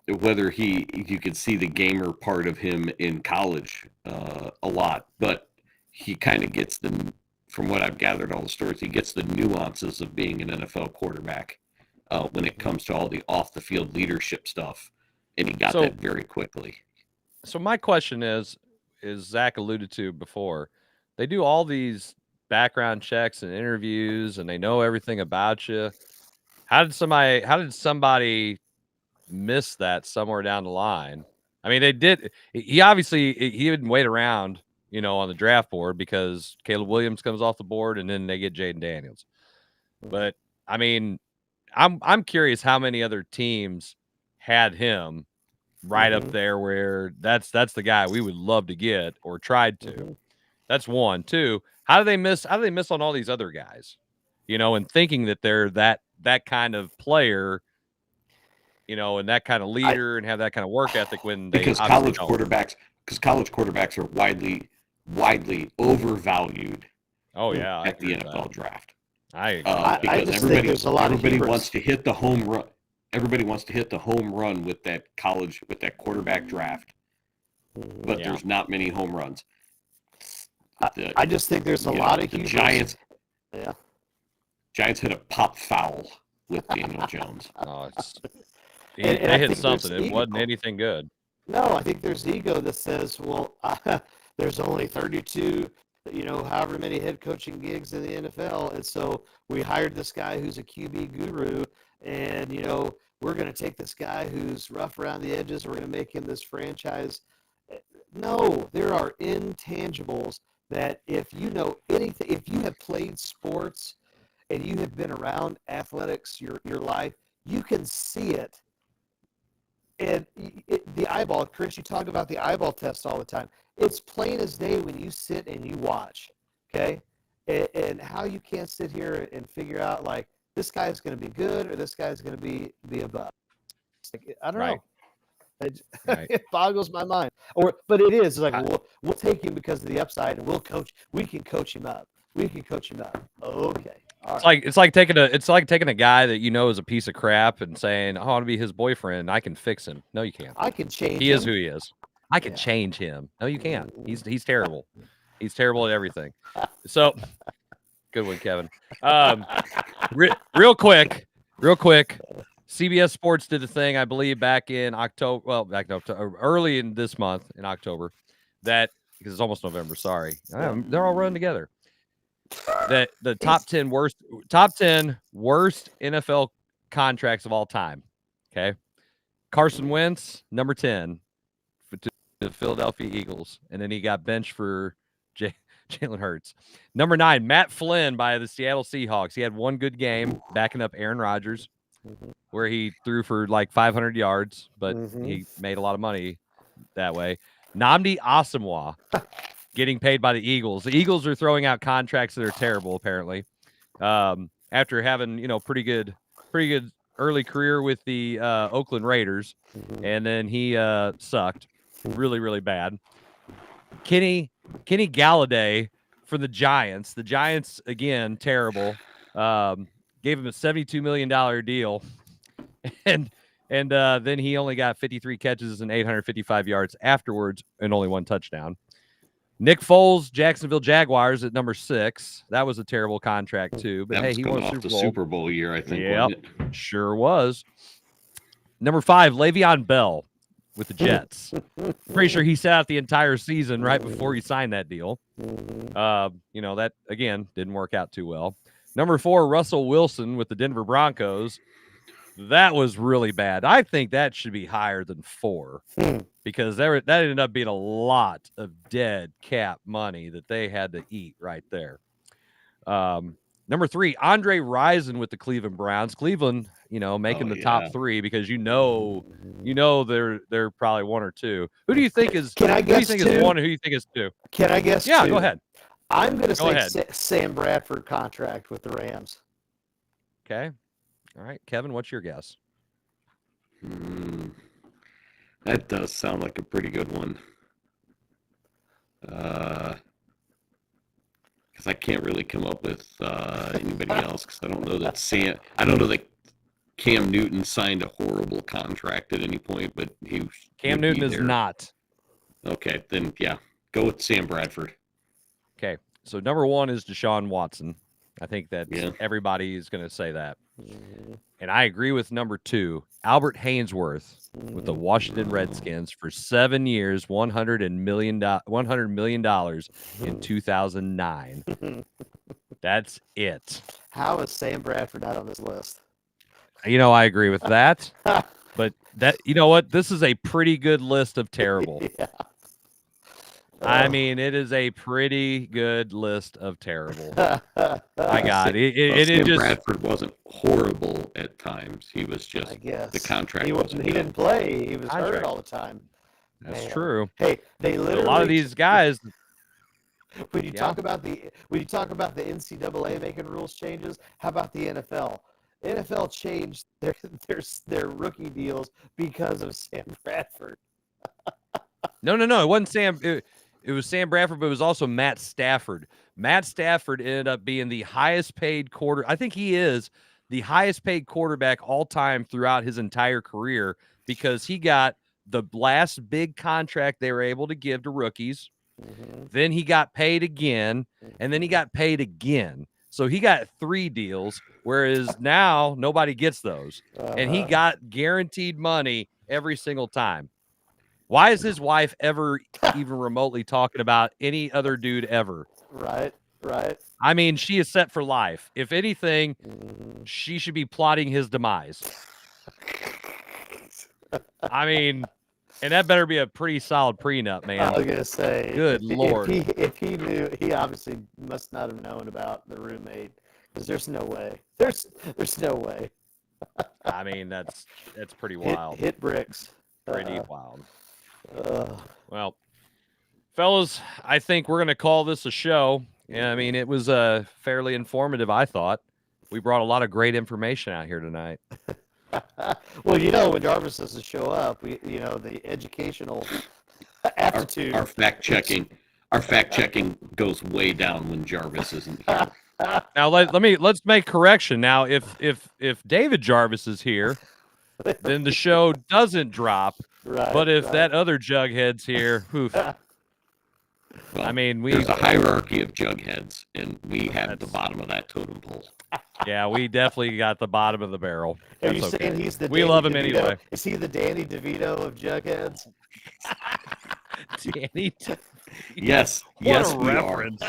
You could see the gamer part of him in college a lot, but he kind of gets from what I've gathered, all the stories, he gets the nuances of being an NFL quarterback when it comes to all the off-the-field leadership stuff, and he got that very quickly. So my question is Zach alluded to before, they do all these background checks and interviews, and they know everything about you. How did somebody miss that somewhere down the line? I mean, they did. He didn't wait around, on the draft board because Caleb Williams comes off the board and then they get Jaden Daniels. But I mean, I'm curious how many other teams had him right up there where that's the guy we would love to get or tried to. That's one. Two, how do they miss on all these other guys? And thinking that they're that kind of player, and that kind of leader and have that kind of work ethic when they because college quarterbacks are widely overvalued. Oh yeah, at the NFL draft. Because everybody wants to hit the home run. Everybody wants to hit the home run with that quarterback draft, but there's not many home runs. I just think there's a lot of the Giants. Yeah, Giants hit a pop foul with Daniel Jones. Oh, they hit something. It wasn't anything good. No, I think there's ego that says, well, there's only 32, however many head coaching gigs in the NFL. And so we hired this guy who's a QB guru, and, we're going to take this guy who's rough around the edges. We're going to make him this franchise. No, there are intangibles that if you know anything, if you have played sports and you have been around athletics your life, you can see it. And the eyeball, Chris, you talk about the eyeball test all the time. It's plain as day when you sit and you watch, okay? And how you can't sit here and figure out, like, this guy's going to be good or this guy's going to be above. I don't know. It boggles my mind. But it is like, we'll take him because of the upside, and we can coach him up. Okay. All right. It's like taking a guy that is a piece of crap and saying, "Oh, I want to be his boyfriend. I can fix him." No, you can't. I can change. He is who he is. I can change him. No, you can't. He's terrible. He's terrible at everything. So, Good one, Kevin. Real quick. CBS Sports did a thing, I believe, back in October. Well, back in October, early in this month, in October, that because it's almost November. Sorry, they're all running together. That the top 10 worst NFL contracts of all time. Okay, Carson Wentz, number 10, to the Philadelphia Eagles, and then he got benched for Jalen Hurts. Number 9, Matt Flynn by the Seattle Seahawks. He had one good game backing up Aaron Rodgers, where he threw for like 500 yards, but he made a lot of money that way. Nnamdi Asomugha getting paid by the Eagles. The Eagles are throwing out contracts that are terrible, apparently. After having, pretty good early career with the Oakland Raiders, and then he sucked really, really bad. Kenny Galladay for the Giants. The Giants, again, terrible. Gave him a $72 million deal, and then he only got 53 catches and 855 yards afterwards and only one touchdown. Nick Foles, Jacksonville Jaguars at number 6. That was a terrible contract too. But hey, he won a Super Bowl year, I think. Yep, sure was. Number 5, Le'Veon Bell with the Jets. Pretty sure he sat out the entire season right before he signed that deal. That again didn't work out too well. Number 4, Russell Wilson with the Denver Broncos. That was really bad. I think that should be higher than 4 because that ended up being a lot of dead cap money that they had to eat right there. Number 3, Andre Rison with the Cleveland Browns. Cleveland, making the top 3 because they're probably 1 or 2. Who do you think is? Can I guess who do you think 2? is 1 and who do you think is 2? Can I guess? Yeah, 2? go ahead. I'm going to say Sam Bradford contract with the Rams. Okay. All right, Kevin, what's your guess? That does sound like a pretty good one. Because I can't really come up with anybody else because I don't know that Cam Newton signed a horrible contract at any point, but Cam Newton is not. Okay, then yeah, go with Sam Bradford. Okay, so number 1 is Deshaun Watson. I think that everybody is going to say that. And I agree with number 2, Albert Haynesworth with the Washington Redskins for 7 years, $100 million in 2009. That's it. How is Sam Bradford not on this list? I agree with that. But you know what? This is a pretty good list of terrible. Yeah. I mean, it is a pretty good list of terrible. My God, Sam Bradford wasn't horrible at times. He was just the contract. He didn't play. He was hurt all the time. That's true. Hey, they literally a lot of these guys. When you talk about the NCAA making rules changes, how about the NFL? NFL changed their rookie deals because of Sam Bradford. No. It wasn't Sam. It was Sam Bradford, but it was also Matt Stafford. Matt Stafford ended up being the highest paid I think he is the highest paid quarterback all time throughout his entire career because he got the last big contract they were able to give to rookies. Then he got paid again, and then he got paid again. So he got 3 deals, whereas now nobody gets those. And he got guaranteed money every single time. Why is his wife ever even remotely talking about any other dude ever? Right. I mean, she is set for life. If anything, she should be plotting his demise. I mean, and that better be a pretty solid prenup, man. I was going to say. Good Lord. If he knew, he obviously must not have known about the roommate because there's no way. There's no way. I mean, that's pretty wild. Hit bricks. Pretty wild. Well, fellas, I think we're going to call this a show. Yeah, I mean, it was fairly informative, I thought. We brought a lot of great information out here tonight. Well, when Jarvis doesn't show up, the educational aptitude. Our fact checking goes way down when Jarvis isn't here. Now let's make correction. Now, if David Jarvis is here, then the show doesn't drop. Right, but if that other jughead's here, oof. Well, I mean, there's a hierarchy of jugheads, and we have the bottom of that totem pole. Yeah, we definitely got the bottom of the barrel. Are That's you okay. saying he's the we Danny love him DeVito? anyway. Is he the Danny DeVito of Jugheads? Danny. Yes, What yes, a we reference.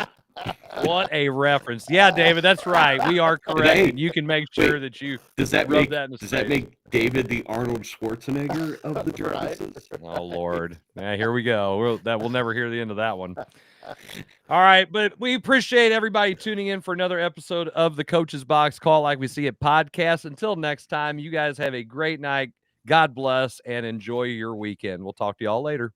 What a reference. Yeah, David, that's right. We are correct. Hey, And you can make sure wait, that you does that rub make that in the does that space. make David the Arnold Schwarzenegger of the Right. Jarvises? Oh Lord. Yeah, here we go. We'll never hear the end of that one. All right, but we appreciate everybody tuning in for another episode of the Coach's Box Call Like We See It podcast. Until next time, you guys have a great night. God bless and enjoy your weekend. We'll talk to y'all later.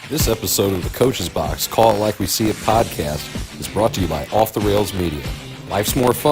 This episode of the Coach's Box Call It Like We See It podcast is brought to you by Off the Rails Media. Life's more fun